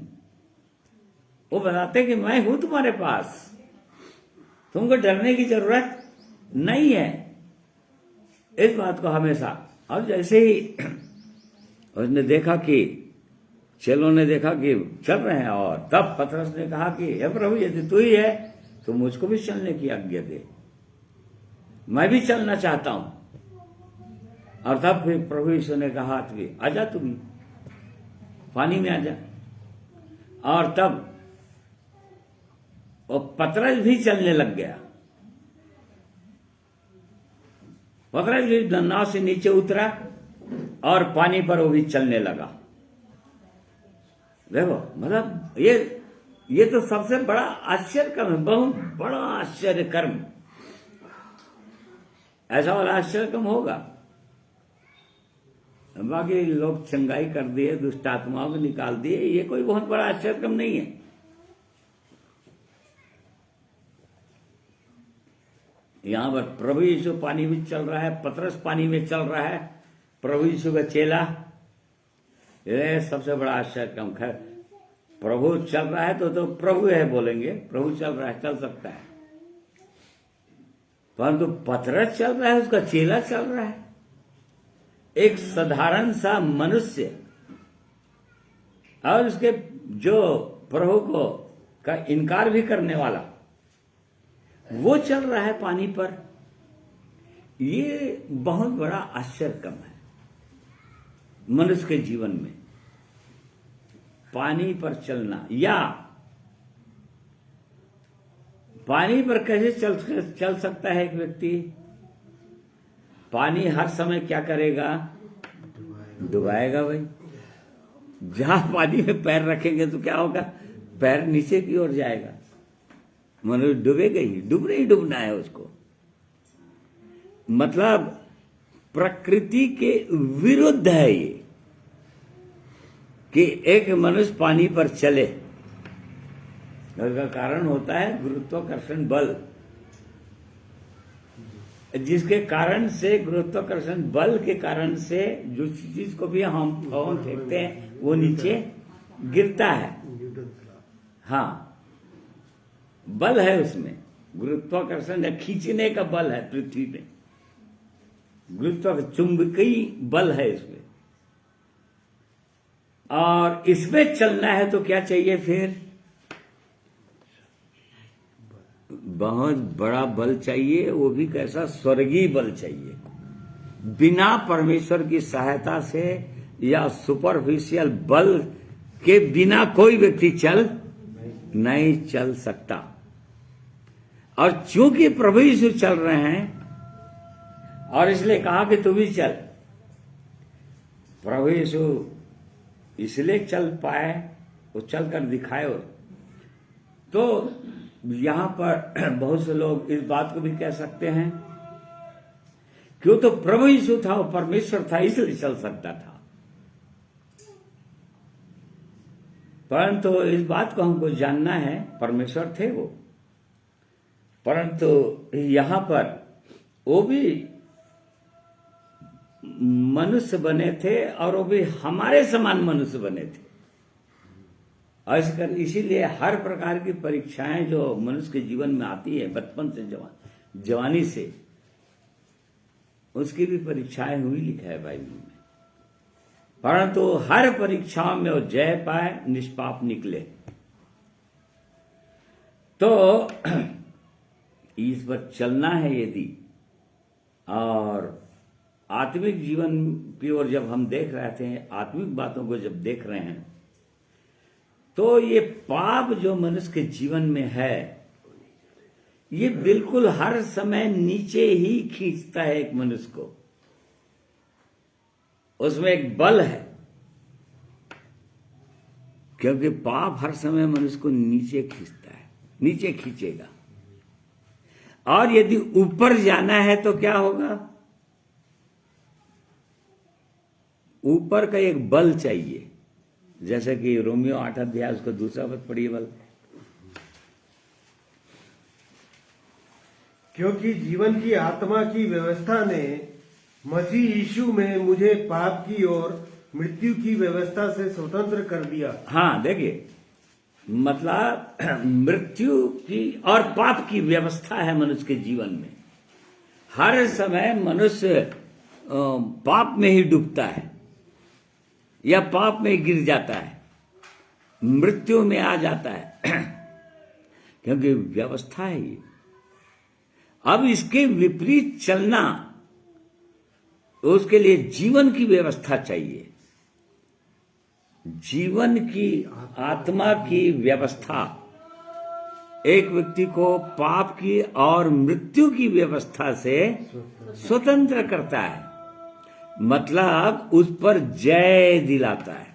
वो बताते कि मैं हूं तुम्हारे पास, तुमको डरने की जरूरत नहीं है। इस बात को हमेशा। और जैसे ही उसने देखा कि चेलों ने देखा कि चल रहे हैं, और तब पतरस ने कहा कि हे प्रभु, यदि तू ही है तो मुझको भी चलने की आज्ञा दे। मैं भी चलना चाहता हूं। और तब फिर प्रभु यीशु ने कहा कि आजा, तू भी पानी में आजा। और तब वो पतरस भी चलने लग गया। पतरस भी नाव से नीचे उतरा और पानी पर वो भी चलने लगा। देखो, मतलब ये तो सबसे बड़ा आश्चर्य कर्म है, बहुत बड़ा आश्चर्य कर्म। ऐसा वाला आश्चर्य कर्म होगा। बाकी लोग चंगाई कर दिए, दुष्ट आत्माओं को निकाल दिए, ये कोई बहुत बड़ा आश्चर्य कर्म नहीं है। यहां पर प्रभु यीशु पानी में चल रहा है, पतरस पानी में चल रहा है, प्रभु यीशु का चेला। ये सबसे बड़ा आश्चर्य कर्म है। प्रभु चल रहा है तो प्रभु है बोलेंगे, प्रभु चल रहा है, चल सकता है। परंतु पतरस चल रहा है, उसका चेला चल रहा है, एक साधारण सा मनुष्य, और उसके जो प्रभु को का इनकार भी करने वाला, वो चल रहा है पानी पर। ये बहुत बड़ा आश्चर्य कर्म है मनुष्य के जीवन में, पानी पर चलना। या पानी पर कैसे चल सकता है एक व्यक्ति? पानी हर समय क्या करेगा? डुबाएगा भाई। जहां पानी में पैर रखेंगे तो क्या होगा? पैर नीचे की ओर जाएगा, मनुष्य डूबेगा ही, डूबना है उसको। मतलब प्रकृति के विरुद्ध है ये कि एक मनुष्य पानी पर चले। इसका कारण होता है गुरुत्वाकर्षण बल, जिसके कारण से, गुरुत्वाकर्षण बल के कारण से जो चीज को भी हम फेंकते हैं वो नीचे गिरता है। हाँ, बल है उसमें, गुरुत्वाकर्षण या खींचने का बल है पृथ्वी पे, गुरुत्वाकर्षण चुंबकीय बल है इसमें। और इसमें चलना है तो क्या चाहिए फिर? बहुत बड़ा बल चाहिए, वो भी कैसा? स्वर्गीय बल चाहिए। बिना परमेश्वर की सहायता से या सुपरफिशियल बल के बिना कोई व्यक्ति नहीं चल सकता। और चूंकि प्रभु यीशु चल रहे हैं और इसलिए कहा कि तू भी चल। प्रभु यीशु इसलिए चल पाए, वो चलकर दिखाए। तो यहां पर बहुत से लोग इस बात को भी कह सकते हैं क्यों, तो प्रभु यीशु था, वो परमेश्वर था, इसलिए चल सकता था। परंतु इस बात को हमको जानना है, परमेश्वर थे वो, परंतु यहां पर वो भी मनुष्य बने थे और वो भी हमारे समान मनुष्य बने थे। और इसीलिए हर प्रकार की परीक्षाएं जो मनुष्य के जीवन में आती है, बचपन से जवानी से, उसकी भी परीक्षाएं हुई, लिखा है बाइबल में। परंतु हर परीक्षाओं में वो जय पाए, निष्पाप निकले। तो इस पर चलना है यदि, और आत्मिक जीवन की ओर जब हम देख रहे थे, आत्मिक बातों को जब देख रहे हैं, तो ये पाप जो मनुष्य के जीवन में है, ये बिल्कुल हर समय नीचे ही खींचता है एक मनुष्य को। उसमें एक बल है, क्योंकि पाप हर समय मनुष्य को नीचे खींचता है, नीचे खींचेगा। और यदि ऊपर जाना है तो क्या होगा? ऊपर का एक बल चाहिए, जैसे कि रोमियो 8 अध्याय उसको दूसरा पद पढ़िए बल। क्योंकि जीवन की आत्मा की व्यवस्था ने मसीह यीशु में मुझे पाप की और मृत्यु की व्यवस्था से स्वतंत्र कर दिया। हाँ, देखिए, मतलब मृत्यु की और पाप की व्यवस्था है मनुष्य के जीवन में। हर समय मनुष्य पाप में ही डूबता है या पाप में गिर जाता है, मृत्यु में आ जाता है, क्योंकि व्यवस्था है ये। अब इसके विपरीत चलना, उसके लिए जीवन की व्यवस्था चाहिए, जीवन की, आत्मा की व्यवस्था एक व्यक्ति को पाप की और मृत्यु की व्यवस्था से स्वतंत्र करता है, मतलब उस पर जय दिलाता है।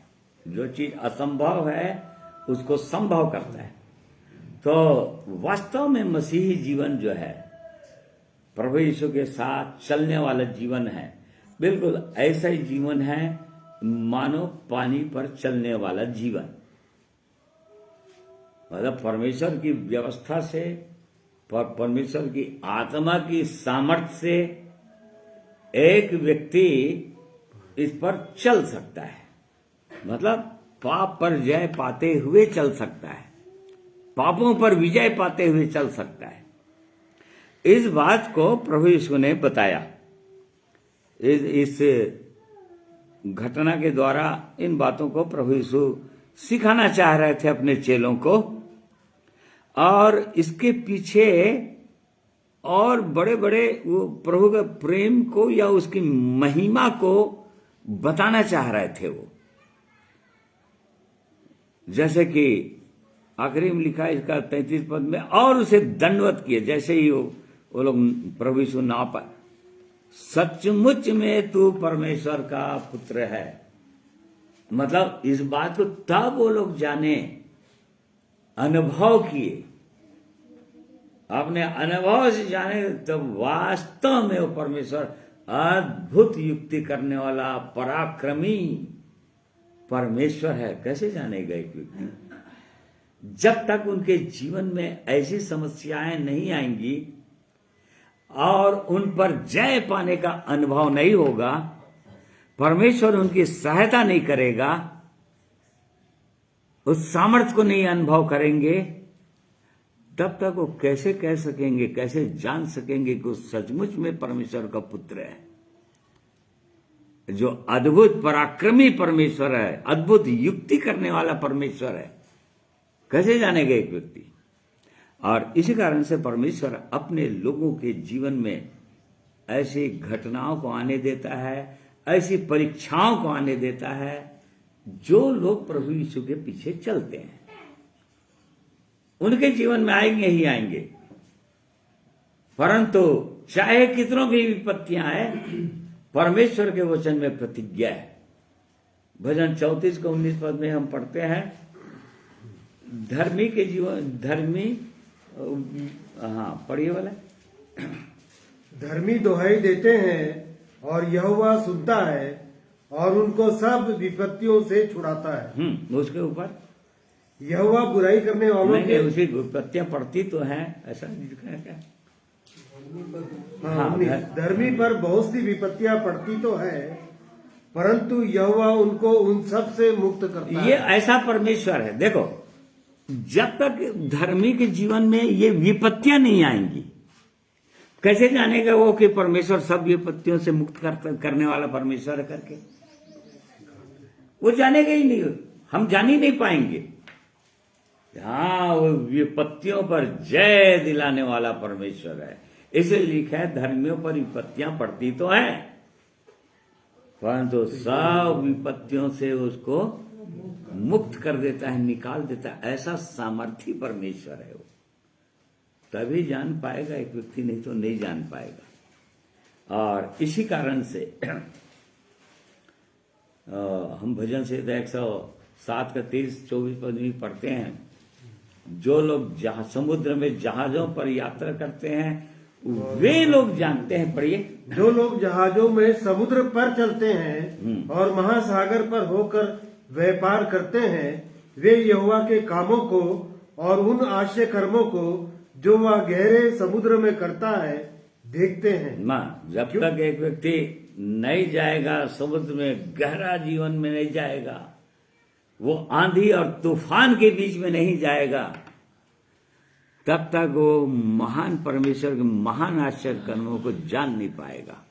जो चीज असंभव है उसको संभव करता है। तो वास्तव में मसीही जीवन जो है, प्रभु यीशु के साथ चलने वाला जीवन है, बिल्कुल ऐसा ही जीवन है मानो पानी पर चलने वाला जीवन। मतलब परमेश्वर की व्यवस्था से, परमेश्वर की आत्मा की सामर्थ्य से एक व्यक्ति इस पर चल सकता है, मतलब पाप पर जय पाते हुए चल सकता है, पापों पर विजय पाते हुए चल सकता है। इस बात को प्रभु यीशु ने बताया। इस घटना के द्वारा इन बातों को प्रभु यीशु सिखाना चाह रहे थे अपने चेलों को, और इसके पीछे और बड़े बड़े वो प्रभु के प्रेम को या उसकी महिमा को बताना चाह रहे थे वो। जैसे कि आखिरी में लिखा है इसका 33 पद में, और उसे दंडवत किए। जैसे ही वो लोग प्रभु यीशु ना पाए, सचमुच में तू परमेश्वर का पुत्र है, मतलब इस बात को तब वो लोग जाने, अनुभव किए, अपने अनुभव से जाने, तब वास्तव में वो परमेश्वर अद्भुत युक्ति करने वाला पराक्रमी परमेश्वर है। कैसे जानेगा एक व्यक्ति? जब तक उनके जीवन में ऐसी समस्याएं नहीं आएंगी और उन पर जय पाने का अनुभव नहीं होगा, परमेश्वर उनकी सहायता नहीं करेगा, उस सामर्थ्य को नहीं अनुभव करेंगे, तब तक वो कैसे कह सकेंगे, कैसे जान सकेंगे कि वो सचमुच में परमेश्वर का पुत्र है, जो अद्भुत पराक्रमी परमेश्वर है, अद्भुत युक्ति करने वाला परमेश्वर है। कैसे जानेगा एक व्यक्ति? और इसी कारण से परमेश्वर अपने लोगों के जीवन में ऐसी घटनाओं को आने देता है, ऐसी परीक्षाओं को आने देता है, जो लोग प्रभु यीशु के पीछे चलते हैं उनके जीवन में आएंगे ही आएंगे। परंतु चाहे कितनों की विपत्तियां आए, परमेश्वर के वचन में प्रतिज्ञा है। भजन 34 को 19 पद में हम पढ़ते हैं, धर्मी के जीवन, धर्मी, हाँ पढ़िए वाला, धर्मी दुहाई देते हैं और यहोवा सुनता है और उनको सब विपत्तियों से छुड़ाता है। उसके ऊपर यहोवा बुराई करने वालों के, उसकी विपत्तियां पड़ती तो हैं, ऐसा लिखा है क्या? हाँ, धर्मी पर बहुत सी विपत्तियां पड़ती तो है, परंतु यहोवा उनको उन सब से मुक्त करता है। ये ऐसा परमेश्वर है। देखो, जब तक धर्मी के जीवन में ये विपत्तियां नहीं आएंगी, कैसे जानेगा वो कि परमेश्वर सब विपत्तियों से मुक्त करने वाला परमेश्वर है करके? वो जानेगा ही नहीं, हम जान ही नहीं पाएंगे। हाँ, वो विपत्तियों पर जय दिलाने वाला परमेश्वर है। इसे लिखा है, धर्मियों पर विपत्तियां पड़ती तो हैं, परंतु सब विपत्तियों से उसको मुक्त कर देता है, निकाल देता है। ऐसा सामर्थी परमेश्वर है वो। तभी जान पाएगा एक व्यक्ति, नहीं तो नहीं जान पाएगा। और इसी कारण से हम भजन से 107 का 23-24 पद में पढ़ते हैं, जो लोग समुद्र में जहाजों पर यात्रा करते हैं वे लोग जानते हैं। पढ़िए, जो लोग जहाजों में समुद्र पर चलते हैं और महासागर पर होकर व्यापार करते हैं, वे यहोवा के कामों को और उन आश्चर्य कर्मों को जो वह गहरे समुद्र में करता है देखते हैं। जब तक एक व्यक्ति नहीं जाएगा समुद्र में, गहरा जीवन में नहीं जाएगा, वो आंधी और तूफान के बीच में नहीं जाएगा, तब तक वो महान परमेश्वर के महान आश्चर्य कर्मों को जान नहीं पाएगा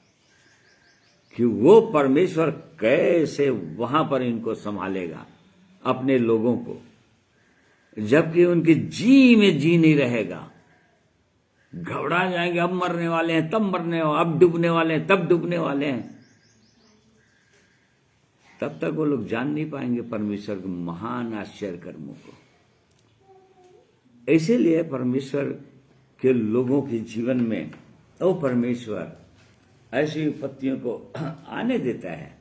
कि वो परमेश्वर कैसे वहां पर इनको संभालेगा, अपने लोगों को, जबकि उनके जी में जी नहीं रहेगा। घबरा जाएंगे, अब मरने वाले हैं, तब मरने, अब डूबने वाले हैं, तब डूबने वाले हैं। तब तक वो लोग जान नहीं पाएंगे परमेश्वर के महान आश्चर्य कर्मों को। इसीलिए परमेश्वर के लोगों के जीवन में वो परमेश्वर ऐसी विपत्तियों को आने देता है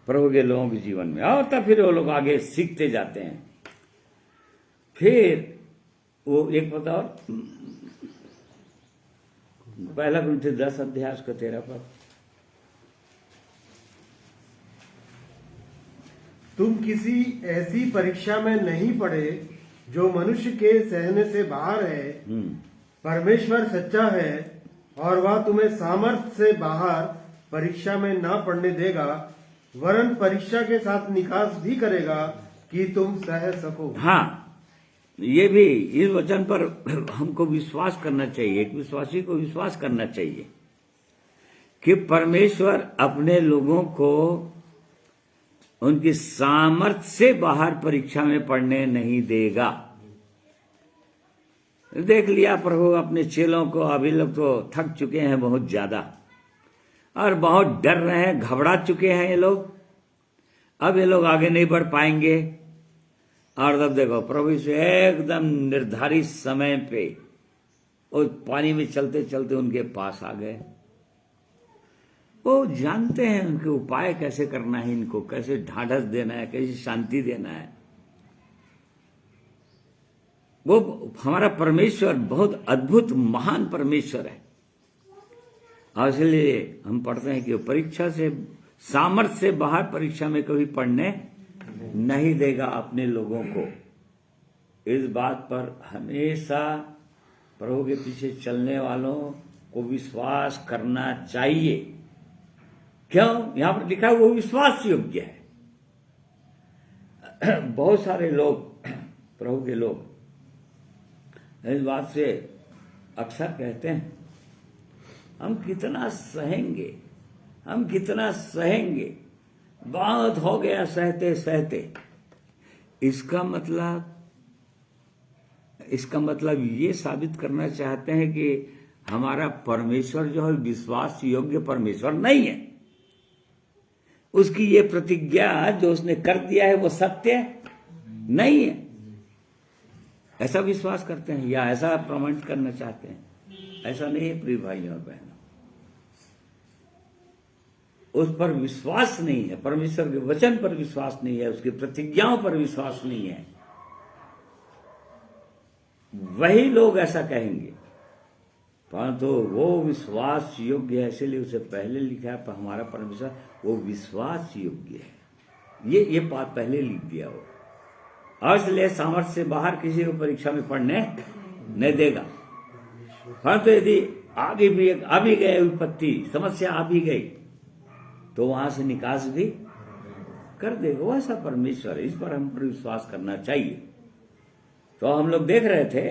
प्रभु के लोगों के जीवन में, और तब फिर वो लोग आगे सीखते जाते हैं। फिर वो एक बताओ, पहला कुरिन्थियों 10 अध्याय उसका 13 पद। तुम किसी ऐसी परीक्षा में नहीं पड़े जो मनुष्य के सहने से बाहर है। परमेश्वर सच्चा है और वह तुम्हें सामर्थ्य से बाहर परीक्षा में ना पड़ने देगा, वरन परीक्षा के साथ निकास भी करेगा कि तुम सह सको। हाँ, ये भी इस वचन पर हमको विश्वास करना चाहिए, एक विश्वासी को विश्वास करना चाहिए कि परमेश्वर अपने लोगों को उनकी सामर्थ्य से बाहर परीक्षा में पढ़ने नहीं देगा। देख लिया प्रभु अपने चेलों को, अभी लोग तो थक चुके हैं बहुत ज्यादा और बहुत डर रहे हैं, घबरा चुके हैं ये लोग। अब ये लोग आगे नहीं बढ़ पाएंगे। और तब देखो प्रभु से एकदम निर्धारित समय पे वो पानी में चलते चलते उनके पास आ गए। वो जानते हैं उनके उपाय कैसे करना है, इनको कैसे ढाढ़स देना है, कैसे शांति देना है। वो हमारा परमेश्वर बहुत अद्भुत महान परमेश्वर है। और इसलिए हम पढ़ते हैं कि वो परीक्षा से, सामर्थ्य से बाहर परीक्षा में कभी पढ़ने नहीं देगा अपने लोगों को। इस बात पर हमेशा प्रभु के पीछे चलने वालों को विश्वास करना चाहिए। क्यों? यहां पर लिखा है वो विश्वास योग्य है। बहुत सारे लोग, प्रभु के लोग इस बात से अक्सर कहते हैं हम कितना सहेंगे, हम कितना सहेंगे, बहुत हो गया सहते सहते। इसका मतलब ये साबित करना चाहते हैं कि हमारा परमेश्वर जो है विश्वास योग्य परमेश्वर नहीं है। उसकी ये प्रतिज्ञा जो उसने कर दिया है वो सत्य नहीं है, ऐसा विश्वास करते हैं या ऐसा प्रमाणित करना चाहते हैं। ऐसा नहीं है प्रिय भाइयों और बहनों, उस पर विश्वास नहीं है, परमेश्वर के वचन पर विश्वास नहीं है, उसकी प्रतिज्ञाओं पर विश्वास नहीं है। वही लोग ऐसा कहेंगे, परंतु वो विश्वास योग्य है। इसलिए उसे पहले लिखा है पर हमारा परमेश्वर वो विश्वास योग्य है, ये बात पहले लिख दिया हो। और इसलिए सामर्थ्य से बाहर किसी को परीक्षा में पढ़ने नहीं देगा। परंतु यदि आगे भी आ भी गए विपत्ति, समस्या आ भी गई, तो वहां से निकास भी कर देगा। वो ऐसा परमेश्वर है, इस पर हम पर विश्वास करना चाहिए। तो हम लोग देख रहे थे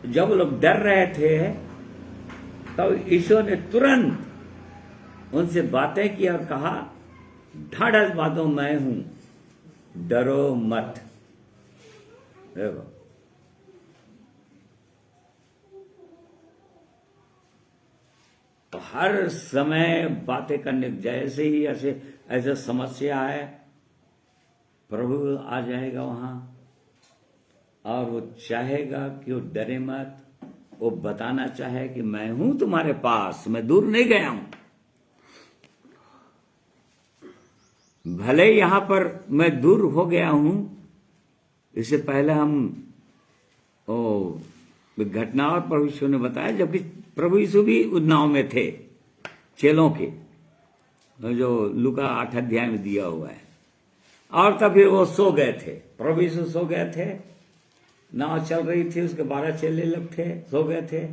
जब लोग डर रहे थे तब ईश्वर ने तुरंत उनसे बातें की और कहा ढाढ़स बातों मैं हूं, डरो मत। देखो तो हर समय बातें करने, जैसे ही ऐसे समस्या है प्रभु आ जाएगा वहां और वो चाहेगा कि वो डरे मत। वो बताना चाहे कि मैं हूं तुम्हारे पास, मैं दूर नहीं गया हूं। भले यहां पर मैं दूर हो गया हूं। इससे पहले हम घटना और प्रभु यीशु ने बताया, जबकि प्रभु यीशु भी उस नाव में थे चेलों के, जो लूका 8 अध्याय में दिया हुआ है। और तब फिर वो सो गए थे, प्रभु यीशु सो गए थे, नाव चल रही थी, उसके 12 चेले लोग थे, सो गए थे।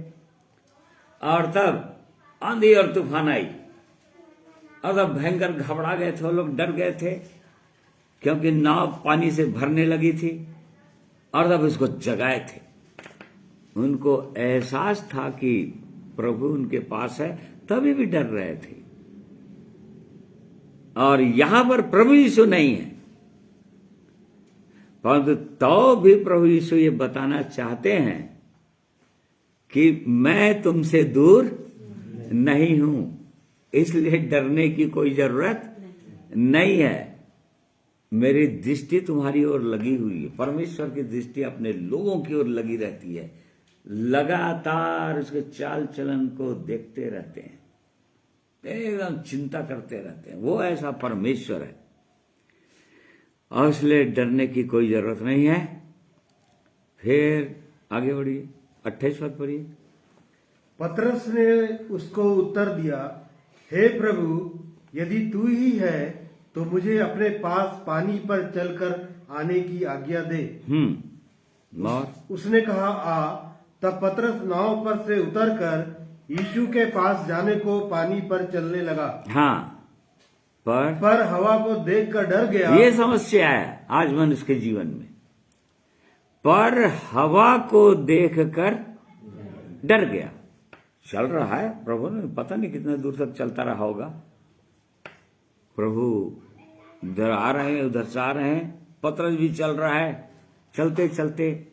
और तब आंधी और तूफान आई और तब भयंकर घबरा गए थे, वो लोग डर गए थे क्योंकि नाव पानी से भरने लगी थी। और तब उसको जगाए थे, उनको एहसास था कि प्रभु उनके पास है, तभी भी डर रहे थे। और यहां पर प्रभु यीशु नहीं है, परंतु तो भी प्रभु यीशु ये बताना चाहते हैं कि मैं तुमसे दूर नहीं हूं, इसलिए डरने की कोई जरूरत नहीं है। मेरी दृष्टि तुम्हारी ओर लगी हुई है। परमेश्वर की दृष्टि अपने लोगों की ओर लगी रहती है, लगातार उसके चाल चलन को देखते रहते हैं, एकदम चिंता करते रहते हैं। वो ऐसा परमेश्वर है और इसलिए डरने की कोई जरूरत नहीं है। फिर आगे बढ़िए, 28 पद पढ़िए। पतरस ने उसको उत्तर दिया, हे प्रभु, यदि तू ही है तो मुझे अपने पास पानी पर चलकर आने की आज्ञा दे। और उसने कहा, आ। तब पतरस नाव पर से उतरकर यीशु के पास जाने को पानी पर चलने लगा। हाँ, पर हवा को देखकर डर गया। ये समस्या है आज मनुष्य के जीवन में। पर हवा को देखकर डर गया। चल रहा है प्रभु ने, पता नहीं कितने दूर तक चलता रहा होगा। प्रभु इधर आ रहे हैं, उधर से आ रहे हैं, पतरस भी चल रहा है, चलते चलते।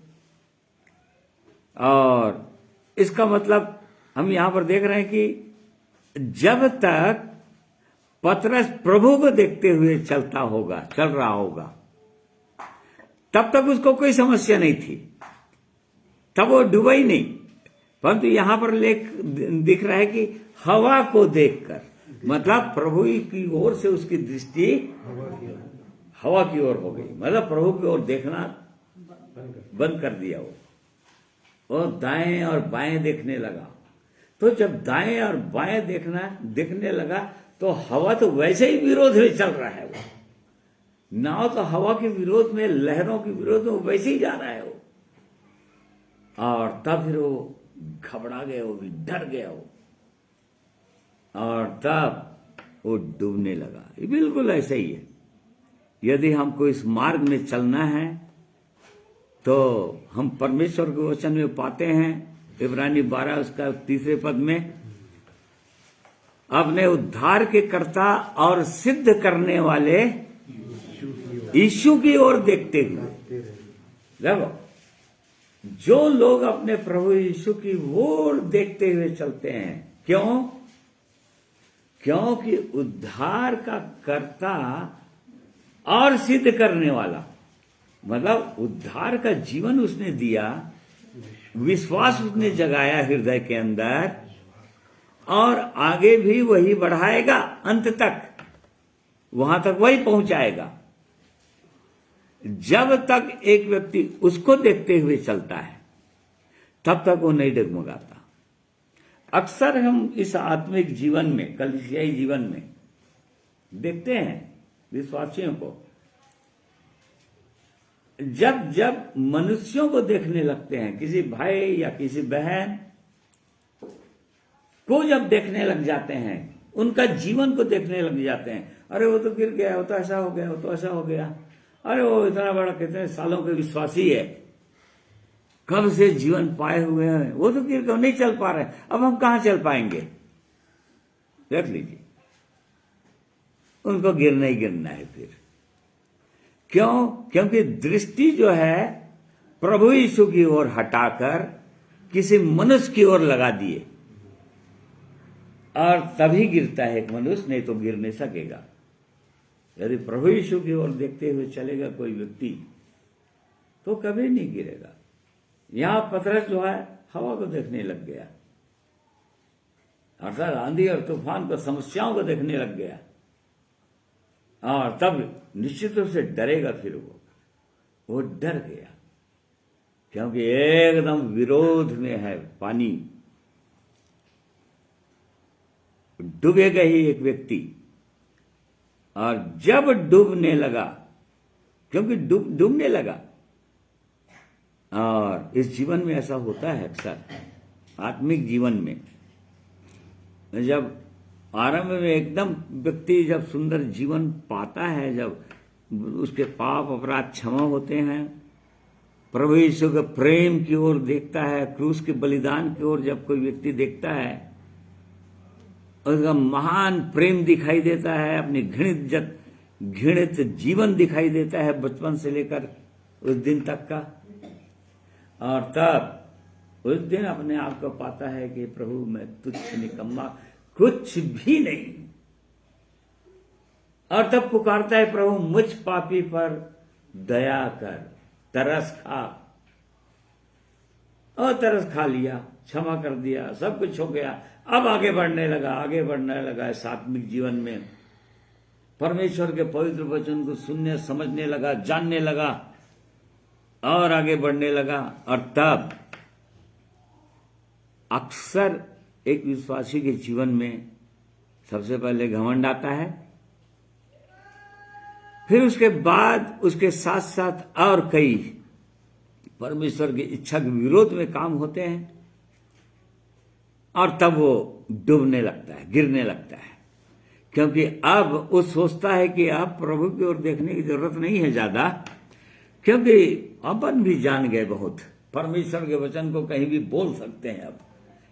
और इसका मतलब हम यहां पर देख रहे हैं कि जब तक पतरस प्रभु को देखते हुए चल रहा होगा, तब तक उसको कोई समस्या नहीं थी, तब वो डूबा ही नहीं। परंतु यहां पर दिख रहा है कि हवा को देखकर, मतलब प्रभु की ओर से उसकी दृष्टि हवा की ओर हो गई, मतलब प्रभु की ओर देखना बंद कर दिया वो दाएं और बाएं देखने लगा। तो जब दाएं और बाएं देखने लगा तो हवा तो वैसे ही विरोध में चल रहा है। वो नाव तो हवा के विरोध में, लहरों के विरोध में वैसे ही जा रहा है वो। और तब फिर वो घबरा गया, वो भी डर गया वो, और तब वो डूबने लगा। ये बिल्कुल ऐसा ही है। यदि हमको इस मार्ग में चलना है तो हम परमेश्वर के वचन में पाते हैं, इब्रानी 12 उसका 3 पद में, अपने उद्धार के कर्ता और सिद्ध करने वाले यीशु की ओर देखते हुए। देखो, जो लोग अपने प्रभु यीशु की ओर देखते हुए चलते हैं, क्यों? क्योंकि उद्धार का कर्ता और सिद्ध करने वाला, मतलब उद्धार का जीवन उसने दिया, विश्वास उसने जगाया हृदय के अंदर, और आगे भी वही बढ़ाएगा, अंत तक वहां तक वही पहुंचाएगा। जब तक एक व्यक्ति उसको देखते हुए चलता है तब तक वो नहीं डगमगाता। अक्सर हम इस आत्मिक जीवन में, कलीसियाई जीवन में देखते हैं विश्वासियों को, जब जब मनुष्यों को देखने लगते हैं, किसी भाई या किसी बहन को जब देखने लग जाते हैं, उनका जीवन को देखने लग जाते हैं, अरे वो तो गिर गया, वो तो ऐसा हो गया, वो तो ऐसा हो गया, अरे वो इतना बड़ा कितने सालों के विश्वासी है, कब से जीवन पाए हुए हैं, वो तो गिर गए, नहीं चल पा रहे, अब हम कहां चल पाएंगे? देख लीजिए, उनको गिरना ही गिरना है फिर। क्यों? क्योंकि दृष्टि जो है प्रभु यीशु की ओर हटाकर किसी मनुष्य की ओर लगा दिए, और तभी गिरता है एक मनुष्य, नहीं तो गिर नहीं सकेगा। यदि प्रभु यीशु की ओर देखते हुए चलेगा कोई व्यक्ति तो कभी नहीं गिरेगा। यहां पतरस जो है हवा को देखने लग गया, अर्थात आंधी और तूफान को, समस्याओं को देखने लग गया, और तब निश्चित रूप से डरेगा। फिर वो डर गया, क्योंकि एकदम विरोध में है पानी, डूबेगा ही एक व्यक्ति। और जब डूबने लगा, क्योंकि डूबने लगा, और इस जीवन में ऐसा होता है अक्सर, आत्मिक जीवन में, जब आरंभ में एकदम व्यक्ति जब सुंदर जीवन पाता है, जब उसके पाप अपराध क्षमा होते हैं, प्रभु यीशु के प्रेम की ओर देखता है, क्रूस के बलिदान की ओर जब कोई व्यक्ति देखता है, उसका महान प्रेम दिखाई देता है, अपनी घृणित जीवन दिखाई देता है बचपन से लेकर उस दिन तक का। और तब उस दिन अपने आप को पाता है कि प्रभु मैं तुच्छ निकम्मा कुछ भी नहीं। और तब पुकारता है प्रभु मुझ पापी पर दया कर, तरस खा। और तरस खा लिया, क्षमा कर दिया, सब कुछ हो गया। अब आगे बढ़ने लगा इस आत्मिक जीवन में। परमेश्वर के पवित्र वचन को सुनने, समझने लगा, जानने लगा और आगे बढ़ने लगा। और तब अक्सर एक विश्वासी के जीवन में सबसे पहले घमंड आता है, फिर उसके बाद उसके साथ साथ और कई परमेश्वर की इच्छा के विरोध में काम होते हैं। और तब वो डूबने लगता है, गिरने लगता है, क्योंकि अब वो सोचता है कि अब प्रभु की ओर देखने की जरूरत नहीं है ज्यादा, क्योंकि अपन भी जान गए बहुत। परमेश्वर के वचन को कहीं भी बोल सकते हैं। अब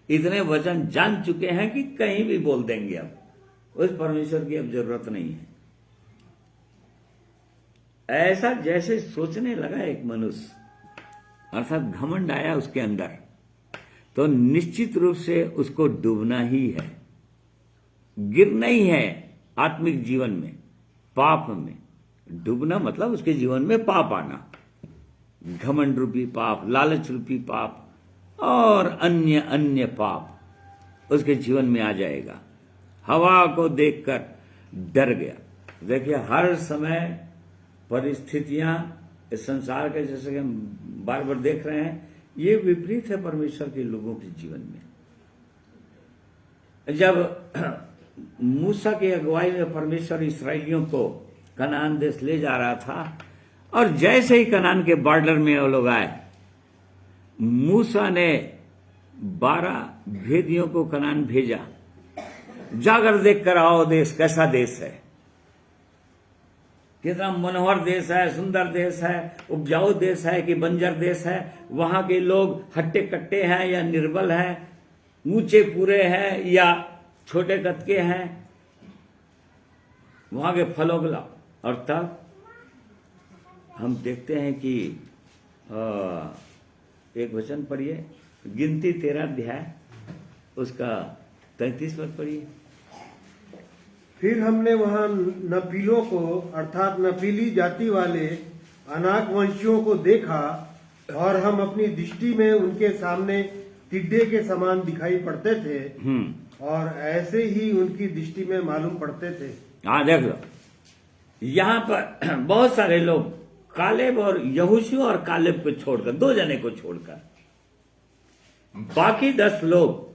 इतने वचन जान चुके हैं कि कहीं भी बोल देंगे। अब उस परमेश्वर की अब जरूरत नहीं है। ऐसा जैसे सोचने लगा एक मनुष्य, अर्थात घमंड आया उसके अंदर, तो निश्चित रूप से उसको डूबना ही है, गिरना ही है आत्मिक जीवन में, पाप में। डूबना मतलब उसके जीवन में पाप आना, घमंड रूपी पाप, लालच रूपी पाप और अन्य अन्य पाप उसके जीवन में आ जाएगा। हवा को देखकर डर गया। देखिए हर समय परिस्थितियां इस संसार के, जैसे कि हम बार बार देख रहे हैं, ये विपरीत है परमेश्वर के लोगों के जीवन में। जब मूसा की अगुवाई में परमेश्वर इस्राएलियों को कनान देश ले जा रहा था, और जैसे ही कनान के बॉर्डर में वो लोग आए, मूसा ने 12 भेदियों को कनान भेजा, जाकर देख कर आओ देश कैसा देश है, कितना मनोहर देश है, सुंदर देश है, उपजाऊ देश है कि बंजर देश है, वहां के लोग हट्टे कट्टे हैं या निर्बल हैं, ऊंचे पूरे हैं या छोटे कद के हैं, वहां के फलों को लाओ। और तब हम देखते हैं कि एक वचन पढ़िए, गिनती 13 अध्याय उसका 33 पद पढ़िए। फिर हमने वहां नपीलों को अर्थात नपीली जाति वाले अनाक वंशियों को देखा, और हम अपनी दृष्टि में उनके सामने टिड्डे के समान दिखाई पड़ते थे, और ऐसे ही उनकी दृष्टि में मालूम पड़ते थे। हाँ देख लो, यहां पर बहुत सारे लोग कालेब और यहोशू और कालेब को छोड़कर, 2 जने को छोड़कर, बाकी 10 लोग,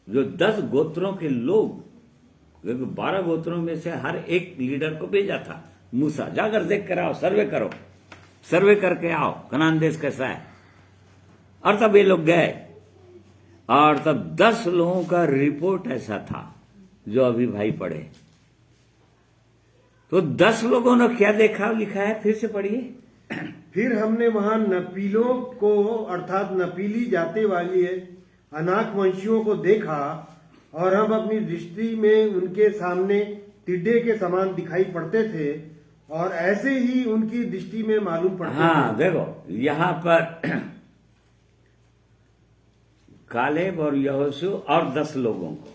जो 10 गोत्रों के लोग, 12 गोत्रों में से हर एक लीडर को भेजा था मूसा, जाकर देख कर आओ, सर्वे करो, सर्वे करके आओ कनान देश कैसा है। और तब ये लोग गए, और तब 10 लोगों का रिपोर्ट ऐसा था जो अभी भाई पढ़े। तो 10 लोगों ने क्या देखा लिखा है, फिर से पढ़िए। फिर हमने वहां नपीलों को अर्थात नपीली जाति वाली अनाक वंशियों को देखा, और हम अपनी दृष्टि में उनके सामने टिड्डे के समान दिखाई पड़ते थे, और ऐसे ही उनकी दृष्टि में मालूम पड़ते थे। हाँ देखो, यहां पर कालेब और यहोशू और 10 लोगों को,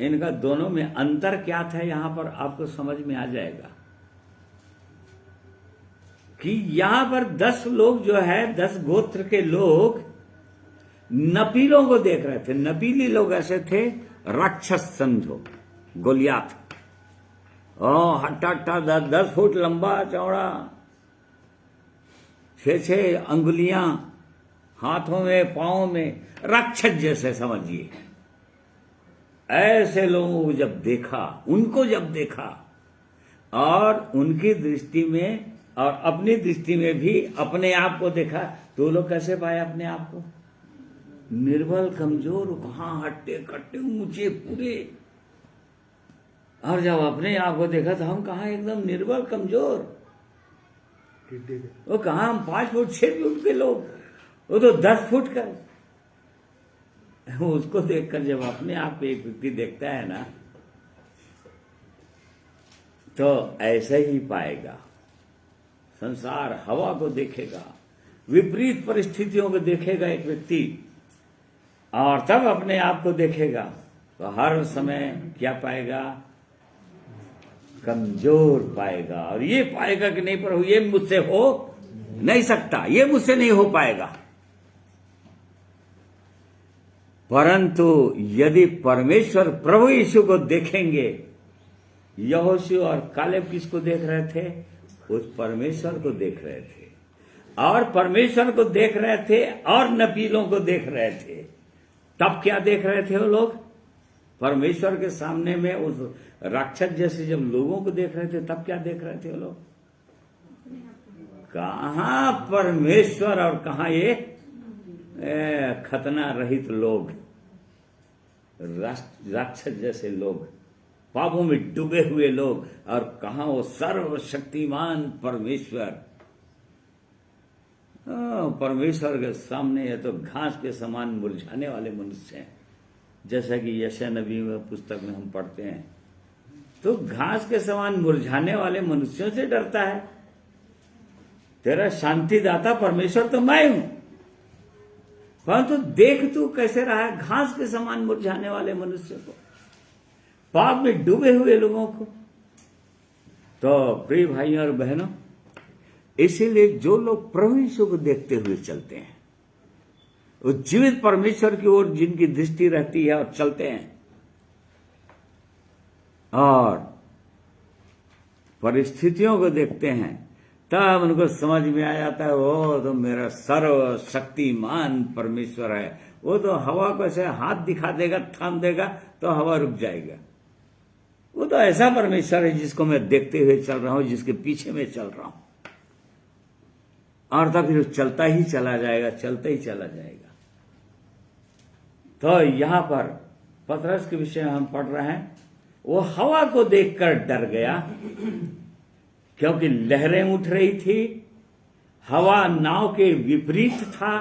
इनका दोनों में अंतर क्या था, यहां पर आपको समझ में आ जाएगा कि यहां पर 10 लोग जो है, 10 गोत्र के लोग नपीलों को देख रहे थे। नपीली लोग ऐसे थे, राक्षस समझो, गोलियात, हट्टा 10 फुट लंबा चौड़ा, 6 अंगुलियां हाथों में, पांवों में, राक्षस जैसे समझिए। ऐसे लोगों को जब देखा, उनको जब देखा, और उनकी दृष्टि में और अपनी दृष्टि में भी अपने आप को देखा, तो लोग कैसे पाए अपने आप को? निर्बल, कमजोर, कहां हट्टे कट्टे, ऊंचे पूरे। और जब अपने आप को देखा तो हम कहा एकदम निर्बल, कमजोर, वो कहा हम 5 फुट 6 फुट के लोग, वो तो 10 फुट का। उसको देखकर जब अपने आप पे एक व्यक्ति देखता है ना, तो ऐसे ही पाएगा। संसार हवा को देखेगा, विपरीत परिस्थितियों को देखेगा एक व्यक्ति, और तब अपने आप को देखेगा तो हर समय क्या पाएगा? कमजोर पाएगा। और ये पाएगा कि नहीं प्रभु ये मुझसे हो नहीं सकता, ये मुझसे नहीं हो पाएगा। परंतु यदि परमेश्वर प्रभु यीशु को देखेंगे, यहोशू और कालेब किसको देख रहे थे? उस परमेश्वर को देख रहे थे, और परमेश्वर को देख रहे थे और नपीलों को देख रहे थे। तब क्या देख रहे थे वो लोग? परमेश्वर के सामने में उस राक्षस जैसे जब लोगों को देख रहे थे, तब क्या देख रहे थे वो लोग? कहां परमेश्वर और कहां ये खतना रहित लोग, राक्षस जैसे लोग, पापों में डूबे हुए लोग, और कहां वो सर्वशक्तिमान परमेश्वर। परमेश्वर के सामने ये तो घास के समान मुरझाने वाले मनुष्य हैं, जैसा कि यशायाह नबी में पुस्तक में हम पढ़ते हैं। तो घास के समान मुरझाने वाले मनुष्यों से डरता है। तेरा शांतिदाता परमेश्वर तो मैं हूं, परंतु देख तू कैसे रहा है घास के समान मुरझाने वाले मनुष्य को, पाप में डूबे हुए लोगों को। तो प्रिय भाइयों और बहनों, इसीलिए जो लोग प्रभु यीशु को देखते हुए चलते हैं, उस जीवित परमेश्वर की ओर जिनकी दृष्टि रहती है और चलते हैं, और परिस्थितियों को देखते हैं, तब उनको समझ में आ जाता है वो तो मेरा सर्वशक्तिमान परमेश्वर है। वो तो हवा को ऐसे हाथ दिखा देगा, थाम देगा तो हवा रुक जाएगा। वो तो ऐसा परमेश्वर है जिसको मैं देखते हुए चल रहा हूं, जिसके पीछे में चल रहा हूं, और तब फिर चलता ही चला जाएगा, चलता ही चला जाएगा। तो यहां पर पतरस के विषय में हम पढ़ रहे हैं, वो हवा को देखकर डर गया क्योंकि लहरें उठ रही थी, हवा नाव के विपरीत था,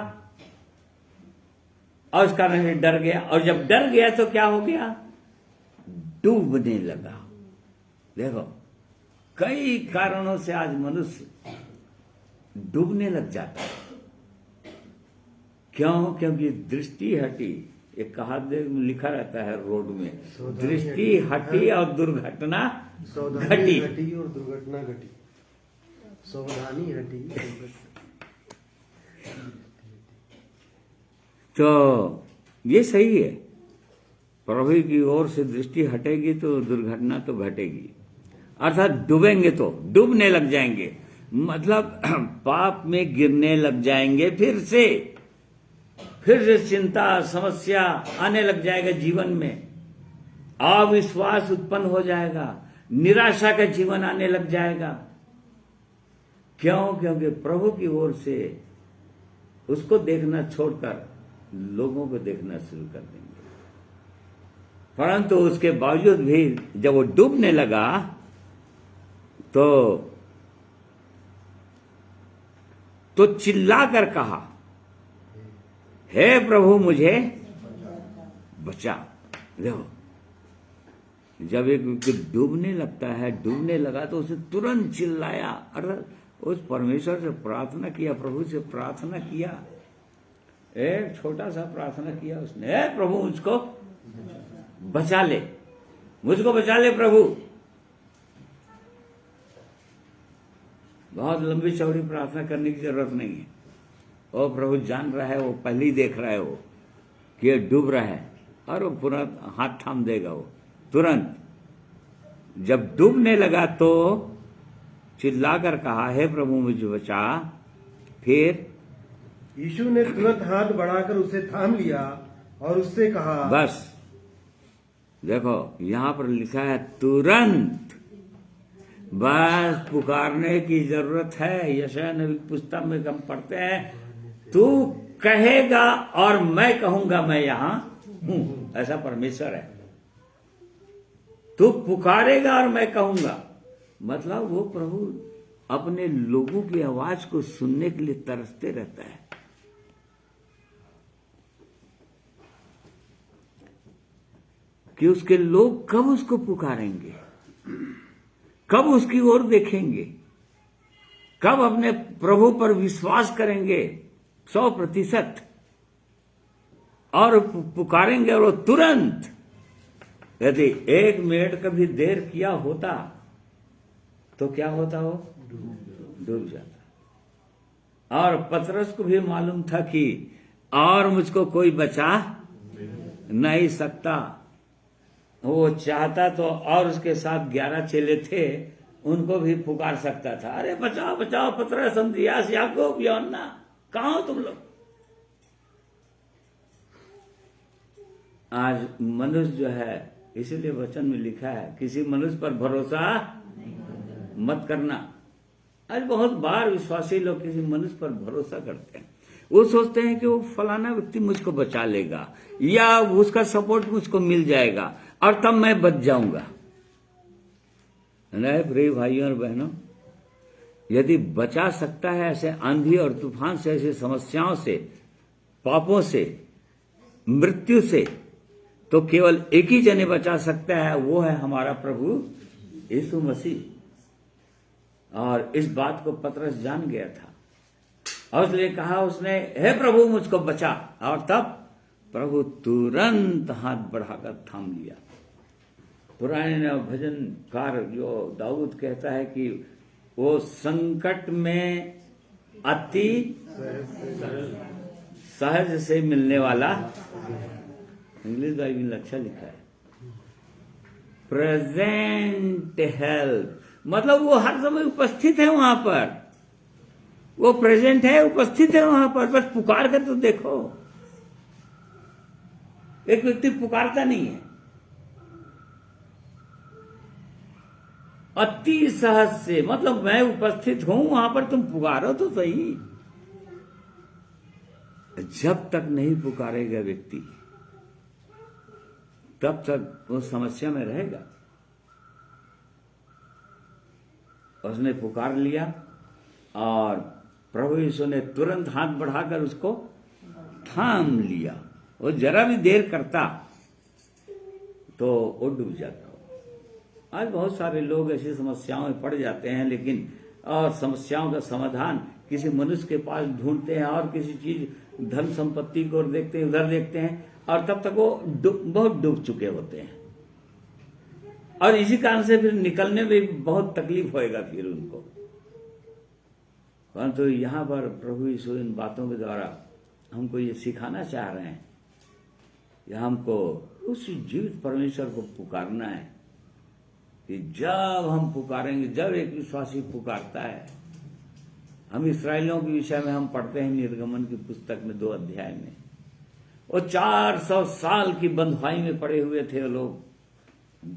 और उस कारण डर गया। और जब डर गया तो क्या हो गया? डूबने लगा। देखो, कई कारणों से आज मनुष्य डूबने लग जाता है। क्यों? क्योंकि दृष्टि हटी। एक कहावत लिखा रहता है रोड में, दृष्टि हटी और दुर्घटना घटी। और दुर्घटना घटी, सावधानी हटी। तो ये सही है, प्रभु की ओर से दृष्टि हटेगी तो दुर्घटना तो घटेगी, अर्थात डूबेंगे तो डूबने लग जाएंगे, मतलब पाप में गिरने लग जाएंगे। फिर से चिंता समस्या आने लग जाएगा जीवन में, अविश्वास उत्पन्न हो जाएगा, निराशा का जीवन आने लग जाएगा। क्यों? क्योंकि प्रभु की ओर से उसको देखना छोड़कर लोगों को देखना शुरू कर देंगे। परंतु उसके बावजूद भी जब वो डूबने लगा तो चिल्लाकर कहा, हे प्रभु मुझे बचा। देखो, जब एक व्यक्ति डूबने लगता है, डूबने लगा तो उसे तुरंत चिल्लाया, अर्थात उस परमेश्वर से प्रार्थना किया, प्रभु से प्रार्थना किया। एक छोटा सा प्रार्थना किया उसने, हे प्रभु मुझको बचा ले, मुझको बचा ले प्रभु। बहुत लंबी चौड़ी प्रार्थना करने की जरूरत नहीं है। और प्रभु जान रहा है, वो पहले ही देख रहा है वो कि ये डूब रहा है, और वो पूरा हाथ थाम देगा वो तुरंत। जब डूबने लगा तो चिल्लाकर कहा, हे प्रभु मुझे बचा। फिर यीशु ने तुरंत हाथ बढ़ाकर उसे थाम लिया और उससे कहा, बस देखो यहां पर लिखा है तुरंत, बस पुकारने की जरूरत है। यशायाह नबी पुस्तक में हम पढ़ते हैं, तू कहेगा और मैं कहूंगा मैं यहां हूं। ऐसा परमेश्वर है, तू पुकारेगा और मैं कहूंगा। मतलब वो प्रभु अपने लोगों की आवाज को सुनने के लिए तरसते रहता है। कि उसके लोग कब उसको पुकारेंगे, कब उसकी ओर देखेंगे, कब अपने प्रभु पर विश्वास करेंगे 100% और पुकारेंगे और वो तुरंत, यदि 1 मिनट कभी देर किया होता तो क्या होता, वो डूब जाता। और पतरस को भी मालूम था कि और मुझको कोई बचा नहीं सकता। वो चाहता तो और उसके साथ 11 चेले थे, उनको भी पुकार सकता था, अरे बचाओ बचाओ पतरस, अंद्रियास, याकूब, यूहन्ना, कहां हो तुम लोग। आज मनुष्य जो है, इसीलिए वचन में लिखा है किसी मनुष्य पर भरोसा मत करना। आज बहुत बार विश्वासी लोग किसी मनुष्य पर भरोसा करते हैं। वो सोचते हैं कि वो फलाना व्यक्ति मुझको बचा लेगा या उसका सपोर्ट मुझको मिल जाएगा और तब मैं बच जाऊंगा। नहीं प्रिय भाइयों और बहनों, यदि बचा सकता है ऐसे आंधी और तूफान से, ऐसी समस्याओं से, पापों से, मृत्यु से, तो केवल एक ही जने बचा सकता है, वो है हमारा प्रभु यीशु मसीह। और इस बात को पतरस जान गया था और इसलिए कहा उसने, हे प्रभु मुझको बचा। और तब प्रभु तुरंत हाथ बढ़ाकर थाम लिया। पुराने भजनकार जो दाऊद कहता है कि वो संकट में अति सहज से मिलने वाला, इंग्लिश बाइबल अच्छा लिखा है, प्रेजेंट हेल्प, मतलब वो हर समय उपस्थित है वहां पर, वो प्रेजेंट है, उपस्थित है वहां पर। बस पुकार कर तो देखो। एक व्यक्ति पुकारता नहीं है, अति सहज से, मतलब मैं उपस्थित हूं वहां पर, तुम पुकारो तो सही। जब तक नहीं पुकारेगा व्यक्ति, तब तक वो समस्या में रहेगा। उसने पुकार लिया और प्रभु यीशु ने तुरंत हाथ बढ़ाकर उसको थाम लिया। वो जरा भी देर करता तो वो डूब जाता। आज बहुत सारे लोग ऐसी समस्याओं में पड़ जाते हैं, लेकिन और समस्याओं का समाधान किसी मनुष्य के पास ढूंढते हैं और किसी चीज, धन संपत्ति को देखते हैं, उधर देखते हैं, और तब तक वो बहुत डूब चुके होते हैं। और इसी कारण से फिर निकलने में बहुत तकलीफ होएगा फिर उनको। परंतु यहां पर प्रभु यीशु इन बातों के द्वारा हमको ये सिखाना चाह रहे हैं कि हमको उस जीवित परमेश्वर को पुकारना है कि जब हम पुकारेंगे, जब एक विश्वासी पुकारता है। हम इस्राएलियों के विषय में हम पढ़ते हैं निर्गमन की पुस्तक में 2 अध्याय में, वो 400 साल की बंधुआई में पड़े हुए थे। वो लोग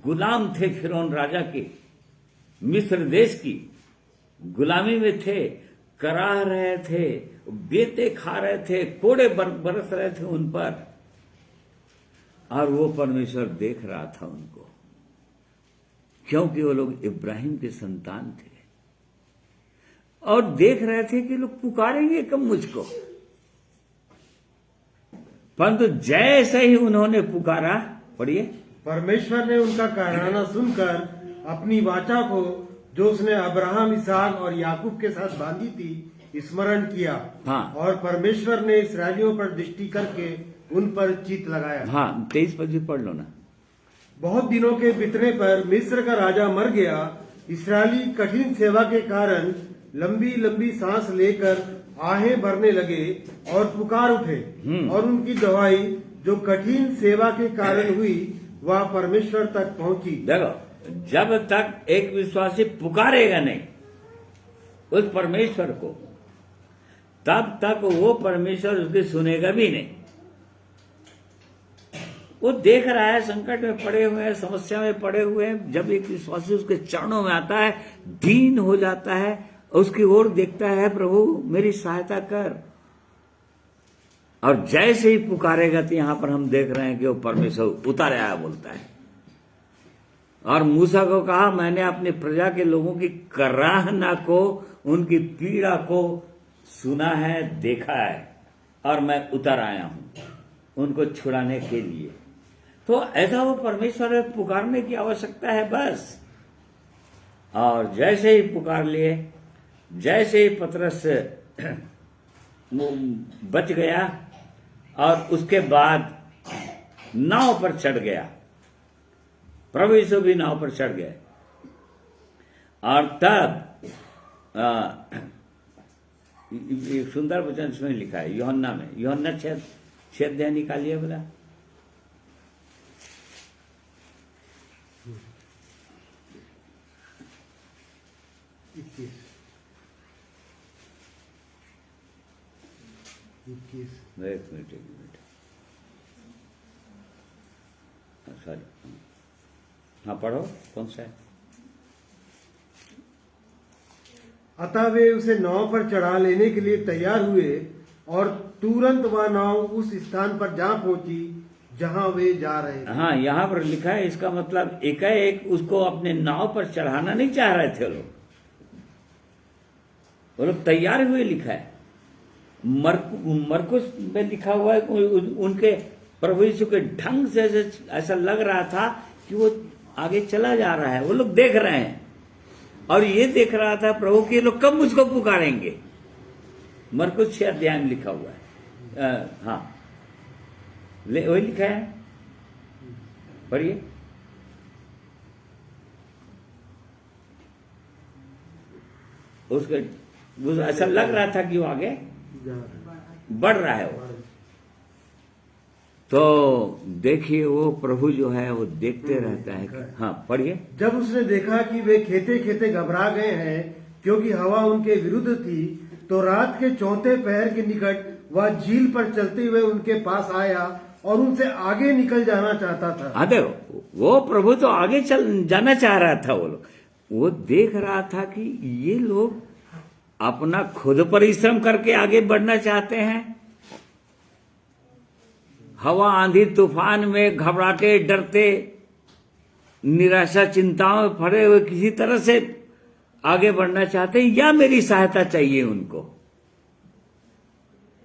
गुलाम थे फिरौन राजा के, मिस्र देश की गुलामी में थे, कराह रहे थे, बेते खा रहे थे, कोड़े बरस रहे थे उन पर, और वो परमेश्वर देख रहा था उनको, क्योंकि वो लोग इब्राहिम के संतान थे और देख रहे थे कि लोग पुकारेंगे कब मुझको। परंतु जैसे ही उन्होंने पुकारा, पढ़िए, परमेश्वर ने उनका कहराना सुनकर अपनी वाचा को जो उसने अब्राहम, इसहाक और याकूब के साथ बांधी थी स्मरण किया। हाँ। और परमेश्वर ने इस्राएलियों पर दृष्टि करके उन पर चित्त लगाया। हाँ, 23 पद पढ़ लो ना। बहुत दिनों के बीतने पर मिस्र का राजा मर गया। इस्राएली कठिन सेवा के कारण लंबी लंबी सांस लेकर आहें भरने लगे और पुकार उठे, और उनकी दवाई जो कठिन सेवा के कारण हुई वह परमेश्वर तक पहुंची। देखो, जब तक एक विश्वासी पुकारेगा नहीं उस परमेश्वर को, तब तक वो परमेश्वर उसकी सुनेगा भी नहीं। वो देख रहा है, संकट में पड़े हुए हैं, समस्या में पड़े हुए हैं। जब एक विश्वासी उसके चरणों में आता है, दीन हो जाता है, उसकी ओर देखता है, प्रभु मेरी सहायता कर, और जैसे ही पुकारेगा तो यहां पर हम देख रहे हैं कि वो परमेश्वर उतर आया बोलता है। और मूसा को कहा, मैंने अपनी प्रजा के लोगों की कराहना को, उनकी पीड़ा को सुना है, देखा है, और मैं उतर आया हूं उनको छुड़ाने के लिए। तो ऐसा वो परमेश्वर में पुकारने की आवश्यकता है बस। और जैसे ही पुकार लिए जैसे ही पतरस बच गया और उसके बाद नाव पर चढ़ गया, प्रभु यीशु भी नाव पर चढ़ गए। और तब एक सुंदर वचन इसमें लिखा है यूहन्ना में, यूहन्ना 6 अध्याय निकालिए बोला। एक मिनट सॉरी, हाँ पढ़ो, कौन सा है? अतः वे उसे नाव पर चढ़ा लेने के लिए तैयार हुए और तुरंत वह नाव उस स्थान पर जा पहुंची जहां वे जा रहे थे। हाँ, यहाँ पर लिखा है, इसका मतलब एकाएक उसको अपने नाव पर चढ़ाना नहीं चाह रहे थे वो लोग तैयार हुए, लिखा है। मरकुस में लिखा हुआ है उनके प्रभु यीशु के ढंग से ऐसा लग रहा था कि वो आगे चला जा रहा है, वो लोग देख रहे हैं। और ये देख रहा था प्रभु कि ये लोग कब मुझको पुकारेंगे। मरकुस 6 अध्याय में लिखा हुआ है। हाँ, वही लिखा है, पढ़िए। उसके ऐसा लग रहा था कि वो आगे बढ़ रहा है वो। तो देखिए वो प्रभु जो है वो देखते रहता है। हाँ पढ़िए। जब उसने देखा कि वे खेते खेते घबरा गए हैं क्योंकि हवा उनके विरुद्ध थी, तो रात के 4थे पहर के निकट वह झील पर चलते हुए उनके पास आया और उनसे आगे निकल जाना चाहता था। हाँ देखो, वो प्रभु तो आगे चल जाना चाह रहा था। वो देख रहा था कि ये लोग अपना खुद परिश्रम करके आगे बढ़ना चाहते हैं, हवा आंधी तूफान में घबराते डरते निराशा चिंताओं में पड़े हुए किसी तरह से आगे बढ़ना चाहते हैं, या मेरी सहायता चाहिए उनको।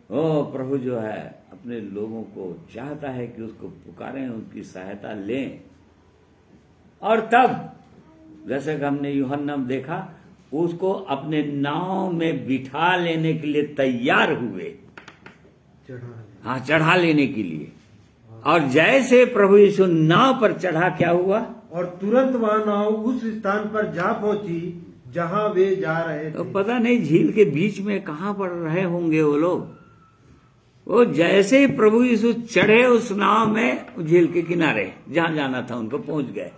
ओ प्रभु जो है अपने लोगों को चाहता है कि उसको पुकारें, उनकी सहायता लें। और तब जैसे कि हमने यूहन्ना में देखा, उसको अपने नाव में बिठा लेने के लिए तैयार हुए, हाँ चढ़ा लेने के लिए। और जैसे प्रभु यीशु नाव पर चढ़ा, क्या हुआ? और तुरंत वह नाव उस स्थान पर जा पहुंची जहां वे जा रहे थे। तो पता नहीं झील के बीच में कहां पर रहे होंगे वो लोग। वो जैसे ही प्रभु यीशु चढ़े उस नाव में, झील के किनारे जहां जाना था उनको पहुंच गए।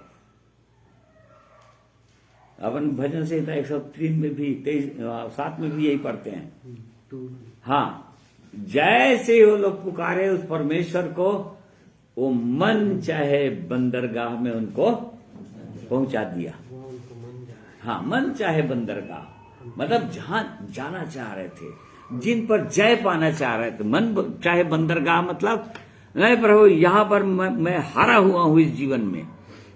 अपन भजन संहिता 103 में भी 7 में भी यही पढ़ते हैं। हाँ, जैसे वो लोग पुकारे उस परमेश्वर को, वो मन चाहे बंदरगाह में उनको पहुंचा दिया। हाँ, मन चाहे बंदरगाह, मतलब जहां जाना चाह रहे थे, जिन पर जय पाना चाह रहे थे। मन चाहे बंदरगाह मतलब, नहीं प्रभु यहाँ पर मैं हारा हुआ हूं, इस जीवन में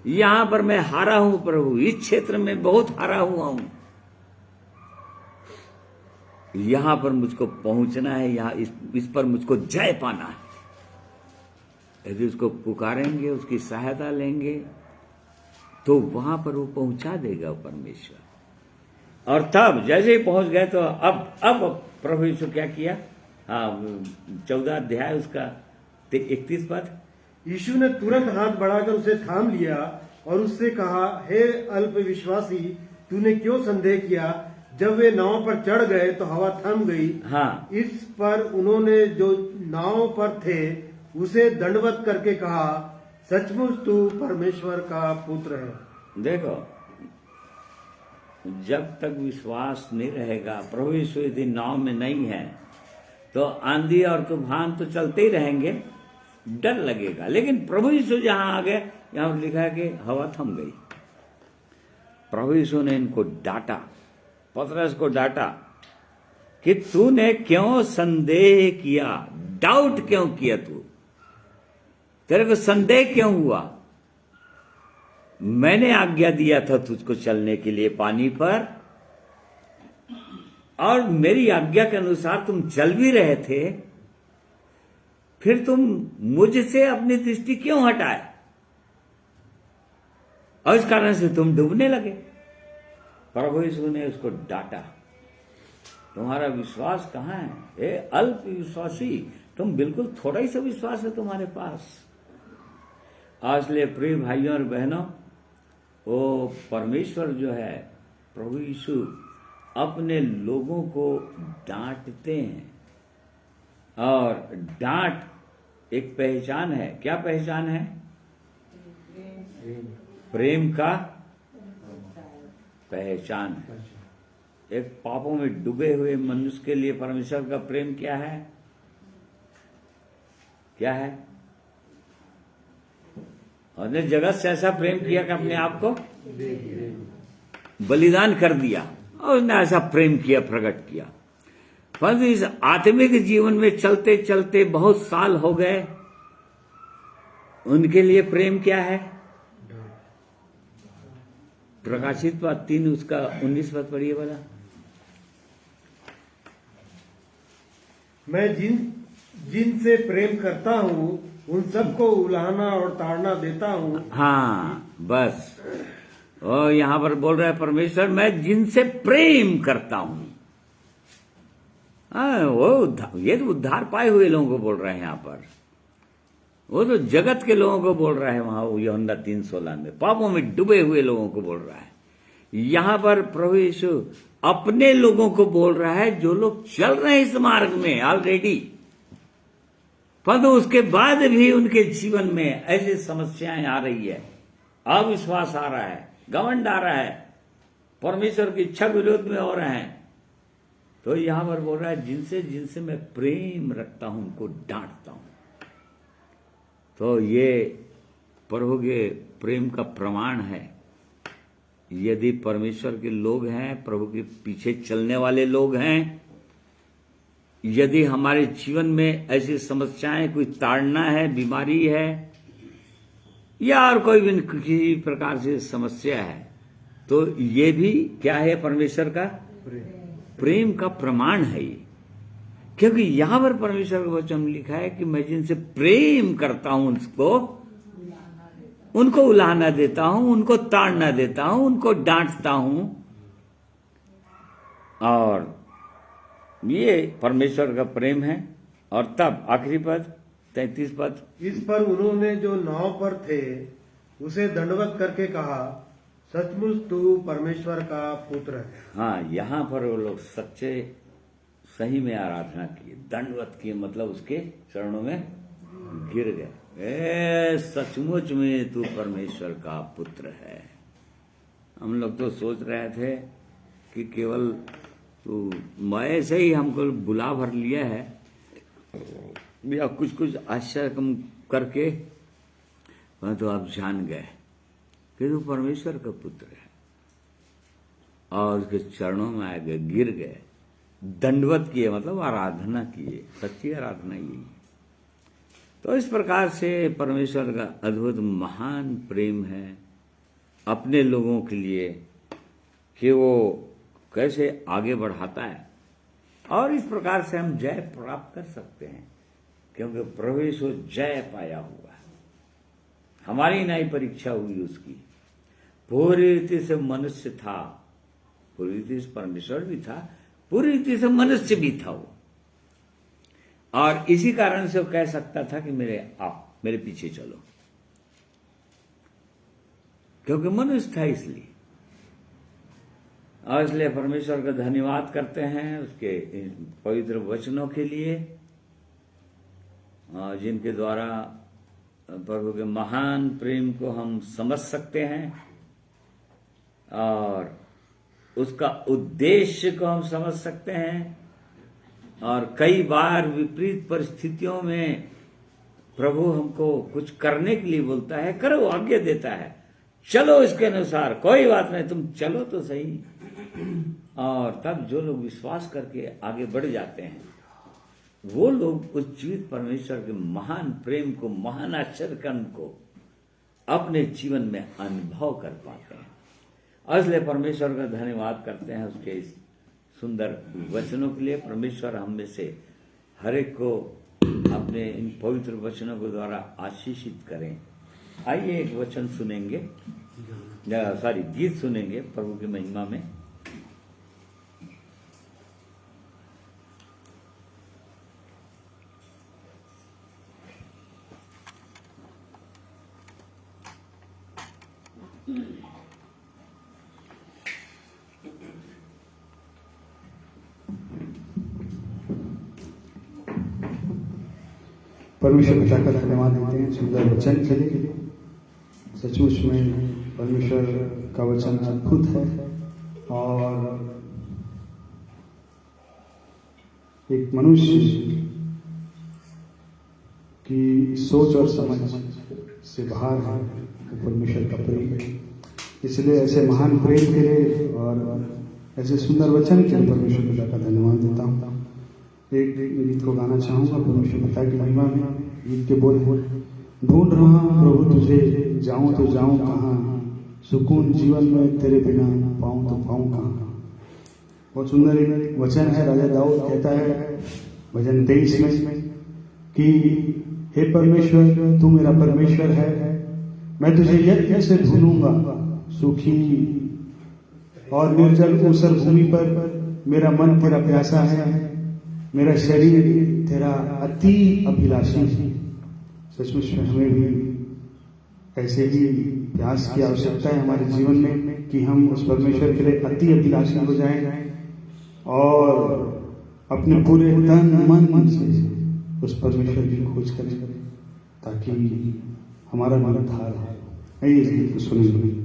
यहाँ पर मैं हारा हूं प्रभु, इस क्षेत्र में बहुत हारा हुआ हूं, यहां पर मुझको पहुंचना है, यहाँ इस पर मुझको जय पाना है। यदि उसको पुकारेंगे, उसकी सहायता लेंगे, तो वहां पर वो पहुंचा देगा परमेश्वर। और तब जैसे ही पहुंच गए, तो अब प्रभु यीशु क्या किया? हाँ, 14 अध्याय उसका 31 पद। यीशु ने तुरंत हाथ बढ़ाकर उसे थाम लिया और उससे कहा, हे अल्प विश्वासी, तूने क्यों संदेह किया? जब वे नाव पर चढ़ गए तो हवा थम गई। हाँ, इस पर उन्होंने जो नाव पर थे उसे दंडवत करके कहा, सचमुच तू परमेश्वर का पुत्र है। देखो, जब तक विश्वास नहीं रहेगा, प्रभु यीशु यदि नाव में नहीं है, तो आंधी और तूफान तो चलते ही रहेंगे, डर लगेगा। लेकिन प्रभु यीशु जहां आ गए, यहां लिखा है कि हवा थम गई। प्रभु यीशु ने इनको डांटा, पतरस को डांटा कि तूने क्यों संदेह किया, डाउट क्यों किया? तू, तेरे को संदेह क्यों हुआ? मैंने आज्ञा दिया था तुझको चलने के लिए पानी पर, और मेरी आज्ञा के अनुसार तुम चल भी रहे थे, फिर तुम मुझसे अपनी दृष्टि क्यों हटाए? और इस कारण से तुम डूबने लगे। प्रभु यीशु ने उसको डांटा तुम्हारा विश्वास कहाँ है? हे अल्प विश्वासी, तुम बिल्कुल थोड़ा ही सा विश्वास है तुम्हारे पास। इसलिए प्रिय भाइयों और बहनों, वो परमेश्वर जो है, प्रभु यीशु अपने लोगों को डांटते हैं। और डांट एक पहचान है। क्या पहचान है? प्रेम का पहचान है। एक पापों में डूबे हुए मनुष्य के लिए परमेश्वर का प्रेम क्या है? क्या है? उसने जगत से ऐसा प्रेम किया कि अपने आप को बलिदान कर दिया, और उसने ऐसा प्रेम किया, प्रकट किया। परंतु इस आत्मिक जीवन में चलते चलते बहुत साल हो गए, उनके लिए प्रेम क्या है? प्रकाशित 3 उसका 19 पद पढ़िए वाला। मैं जिनसे प्रेम करता हूँ उन सबको उलाहना और ताड़ना देता हूँ। हाँ, बस। और यहां पर बोल रहा है परमेश्वर, मैं जिनसे प्रेम करता हूं। ये तो उद्धार पाए हुए लोगों को बोल रहे हैं यहां पर। वो तो जगत के लोगों को बोल रहा है वहां यूहन्ना 3:16 में, पापों में डूबे हुए लोगों को बोल रहा है। यहां पर प्रभु यीशु अपने लोगों को बोल रहा है, जो लोग चल रहे हैं इस मार्ग में ऑलरेडी, परंतु उसके बाद भी उनके जीवन में ऐसी समस्याएं आ रही है, अविश्वास आ रहा है, घमंड आ रहा है, परमेश्वर की इच्छा विरोध में हो रहे हैं। तो यहां पर बोल रहा है, जिनसे मैं प्रेम रखता हूं उनको डांटता हूं। तो ये प्रभु के प्रेम का प्रमाण है। यदि परमेश्वर के लोग हैं, प्रभु के पीछे चलने वाले लोग हैं, यदि हमारे जीवन में ऐसी समस्याएं, कोई ताड़ना है, बीमारी है, या और कोई भी किसी प्रकार से समस्या है, तो ये भी क्या है? परमेश्वर का प्रेम का प्रमाण है ये। क्योंकि यहां पर परमेश्वर का वचन लिखा है कि मैं जिनसे प्रेम करता हूं उनको उलाहना देता हूं, उनको ताड़ना देता हूं, उनको डांटता हूं। और ये परमेश्वर का प्रेम है। और तब आखिरी पद 33 पद, इस पर उन्होंने जो नाव पर थे उसे दंडवत करके कहा, सचमुच तू परमेश्वर का पुत्र है। हाँ, यहां पर वो लोग सच्चे सही में आराधना की, दंडवत की, मतलब उसके चरणों में गिर गए। सचमुच में तू परमेश्वर का पुत्र है। हम लोग तो सोच रहे थे कि केवल तू मैं से ही हमको बुला भर लिया है, या कुछ आश्चर्य करके, तो आप जान गए कि तू परमेश्वर का पुत्र है, और उसके चरणों में आ गए, गिर गए, दंडवत किए, मतलब आराधना किए। सच्ची आराधना यही। तो इस प्रकार से परमेश्वर का अद्भुत महान प्रेम है अपने लोगों के लिए, कि वो कैसे आगे बढ़ाता है, और इस प्रकार से हम जय प्राप्त कर सकते हैं, क्योंकि प्रभु यीशु जय पाया हुआ है। हमारी नई परीक्षा हुई उसकी। पूरी रीति से मनुष्य था, पूरी रीति से परमेश्वर भी था, पूरी रीति से मनुष्य भी था वो। और इसी कारण से वो कह सकता था कि मेरे पीछे चलो, क्योंकि मनुष्य था इसलिए। और इसलिए परमेश्वर का धन्यवाद करते हैं उसके पवित्र वचनों के लिए, जिनके द्वारा प्रभु के महान प्रेम को हम समझ सकते हैं, और उसका उद्देश्य को हम समझ सकते हैं। और कई बार विपरीत परिस्थितियों में प्रभु हमको कुछ करने के लिए बोलता है, करो, आज्ञा देता है, चलो इसके अनुसार, कोई बात नहीं, तुम चलो तो सही। और तब जो लोग विश्वास करके आगे बढ़ जाते हैं, वो लोग उस जीवित परमेश्वर के महान प्रेम को, महान आश्चर्य को अपने जीवन में अनुभव कर पाते हैं। और इसलिए परमेश्वर का धन्यवाद करते हैं उसके इस सुंदर वचनों के लिए। परमेश्वर हम में से हर एक को अपने इन पवित्र वचनों के द्वारा आशीषित करें। आइए एक वचन सुनेंगे, गीत सुनेंगे प्रभु की महिमा में। परमेश्वर पिता का धन्यवाद देते हैं सुंदर वचन के लिए। सचमुच में परमेश्वर का वचन अद्भुत है और एक मनुष्य की सोच और समझ से बाहर है परमेश्वर का प्रेम। इसलिए ऐसे महान प्रेम के लिए और ऐसे सुंदर वचन के लिए परमेश्वर पिता का धन्यवाद देता हूँ। एक गीत को गाना चाहूंगा परमेश्वर पिता की महिमा में। गीत के बोल ढूंढ रहा प्रभु तुझे, जाऊं तो जाऊं कहाँ, सुकून जीवन में तेरे बिना पाऊं तो पाऊं कहाँ। बहुत सुंदर एक वचन है। राजा दाऊद कहता है भजन 23 में कि हे परमेश्वर तू मेरा परमेश्वर है, मैं तुझे यज्ञ से ढूंढूंगा, सूखी और निर्जल ऊसर भूमि पर मेरा मन तेरा प्यासा है, मेरा शरीर तेरा अति अभिलाषी है। सचमुच में हमें भी ऐसे ही प्यास की आवश्यकता है हमारे जीवन में कि हम उस परमेश्वर के लिए अति अभिलाषी हो जाएं और अपने पूरे तन मन से उस परमेश्वर की खोज करें ताकि हमारा मन उद्धार हो। आइए इस गीत को सुनिए।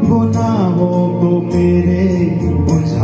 गुनाहों को मेरे बुझा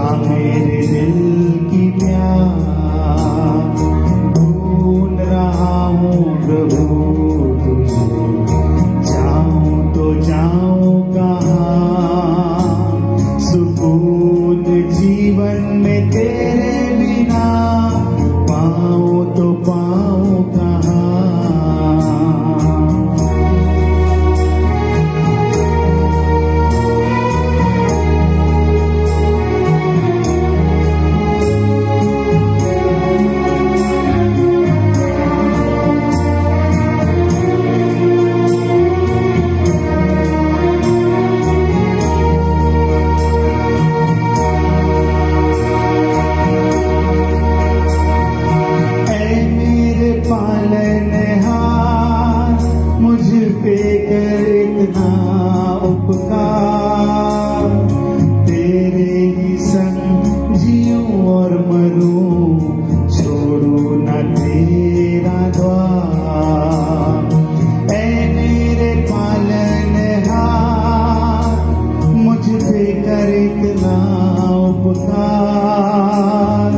पुकार,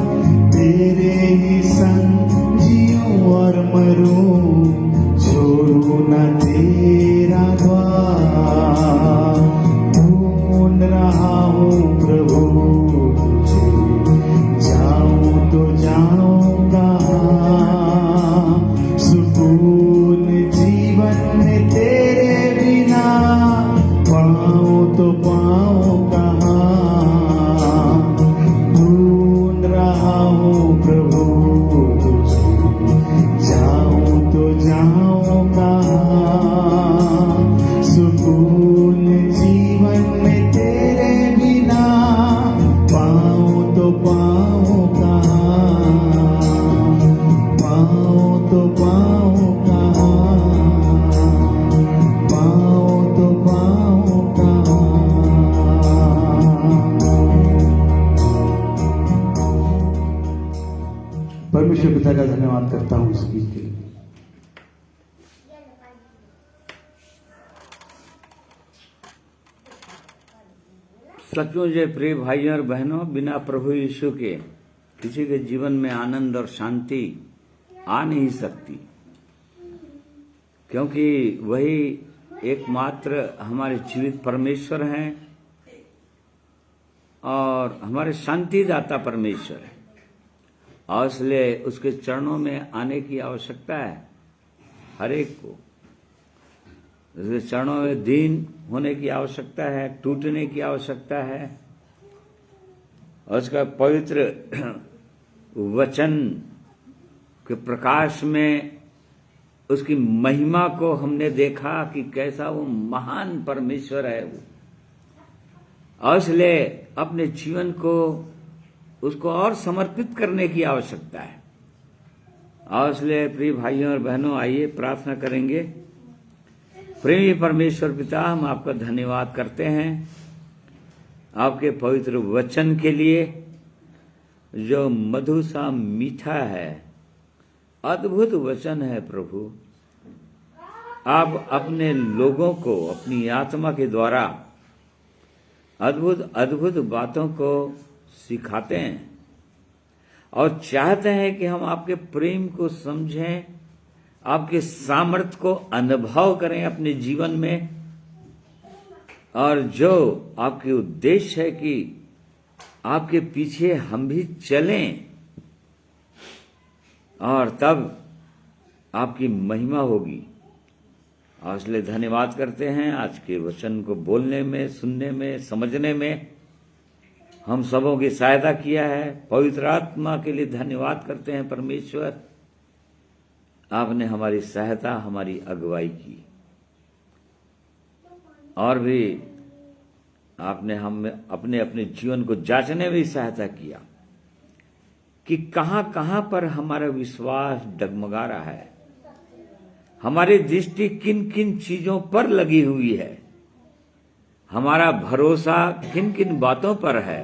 तेरे ही संग जिऊं और मरूं, छोड़ू न तेरा द्वार। ढूंढ रहा हूँ प्रभु तुझे, जाऊं तो जाऊं कहाँ, सुकून जीवन में तेरे बिना, पाऊं तो पाऊं कहाँ। ढूंढ रहा हूँ प्रभु तुझे, जाऊं तो जाऊं कहाँ, सुकून जीवन में तेरे बिना, पाऊं तो पाऊं कहाँ, पाऊं तो पाऊं कहाँ, पाऊं तो पाऊं कहाँ। परमेश्वर पिता का धन्यवाद करता हूँ इस गीत के लिए। सचमुच ये प्रिय भाइयों और बहनों, बिना प्रभु यीशु के किसी के जीवन में आनंद और शांति आ नहीं सकती, क्योंकि वही एकमात्र हमारे जीवित परमेश्वर हैं और हमारे शांतिदाता परमेश्वर है। और इसलिए उसके चरणों में आने की आवश्यकता है हर एक को। उसके चरणों में दीन होने की आवश्यकता है, टूटने की आवश्यकता है, और उसका पवित्र वचन के प्रकाश में उसकी महिमा को हमने देखा कि कैसा वो महान परमेश्वर है वो। और इसलिए अपने जीवन को उसको और समर्पित करने की आवश्यकता है। और इसलिए प्रिय भाइयों और बहनों, आइए प्रार्थना करेंगे। प्रेमी परमेश्वर पिता, हम आपका धन्यवाद करते हैं आपके पवित्र वचन के लिए, जो मधु सा मीठा है, अद्भुत वचन है प्रभु। आप अपने लोगों को अपनी आत्मा के द्वारा अद्भुत अद्भुत बातों को सिखाते हैं और चाहते हैं कि हम आपके प्रेम को समझें, आपके सामर्थ्य को अनुभव करें अपने जीवन में, और जो आपके उद्देश्य है कि आपके पीछे हम भी चलें और तब आपकी महिमा होगी। और इसलिए धन्यवाद करते हैं आज के वचन को बोलने में, सुनने में, समझने में हम सबों की सहायता किया है। पवित्र आत्मा के लिए धन्यवाद करते हैं परमेश्वर, आपने हमारी सहायता, हमारी अगुवाई की, और भी आपने हम अपने अपने जीवन को जांचने में सहायता किया कि कहाँ कहाँ पर हमारा विश्वास डगमगा रहा है, हमारी दृष्टि किन किन चीजों पर लगी हुई है, हमारा भरोसा किन किन बातों पर है।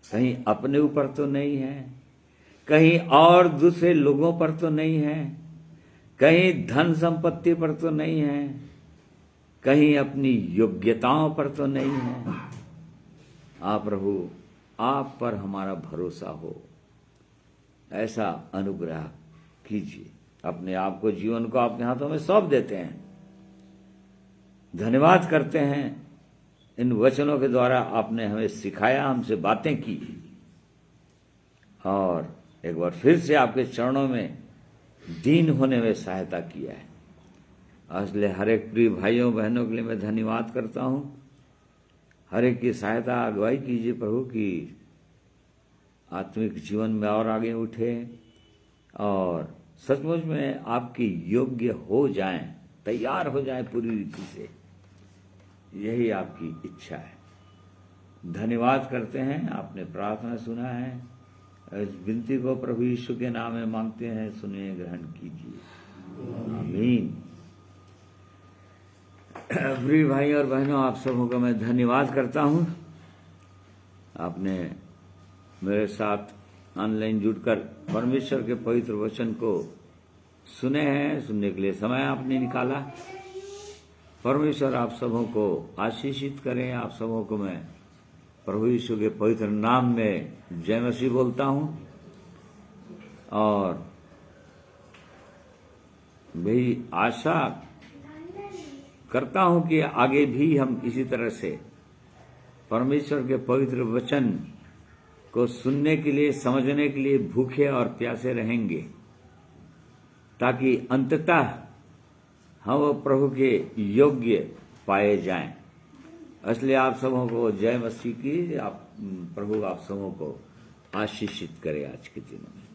कहीं अपने ऊपर तो नहीं है, कहीं और दूसरे लोगों पर तो नहीं है, कहीं धन संपत्ति पर तो नहीं है, कहीं अपनी योग्यताओं पर तो नहीं है। आप प्रभु, आप पर हमारा भरोसा हो, ऐसा अनुग्रह कीजिए। अपने आप को, जीवन को आपके हाथों में सौंप देते हैं। धन्यवाद करते हैं, इन वचनों के द्वारा आपने हमें सिखाया, हमसे बातें की, और एक बार फिर से आपके चरणों में दीन होने में सहायता किया है। इसलिए हर एक प्रिय भाइयों बहनों के लिए मैं धन्यवाद करता हूं। हर एक की सहायता, अगुवाई कीजिए प्रभु, कि आत्मिक जीवन में और आगे उठे और सचमुच में आपके योग्य हो जाएं, तैयार हो जाएं पूरी रीति से। यही आपकी इच्छा है। धन्यवाद करते हैं, आपने प्रार्थना सुना है। इस विनती को प्रभु यीशु के नाम में मांगते हैं, सुनिए, ग्रहण कीजिए। आमीन। प्रिय भाई और बहनों, आप सबों का मैं धन्यवाद करता हूं। आपने मेरे साथ ऑनलाइन जुड़कर परमेश्वर के पवित्र वचन को सुने हैं, सुनने के लिए समय आपने निकाला। परमेश्वर आप सबों को आशीषित करें। आप सबों को मैं प्रभु यीशु के पवित्र नाम में जय मसीह बोलता हूं और भी आशा करता हूं कि आगे भी हम इसी तरह से परमेश्वर के पवित्र वचन को सुनने के लिए, समझने के लिए भूखे और प्यासे रहेंगे, ताकि अंततः हम प्रभु के योग्य पाए जाएं। इसलिए आप सबों को जय मसीह की। प्रभु आप सबों को आशीषित करे आज के दिनों में।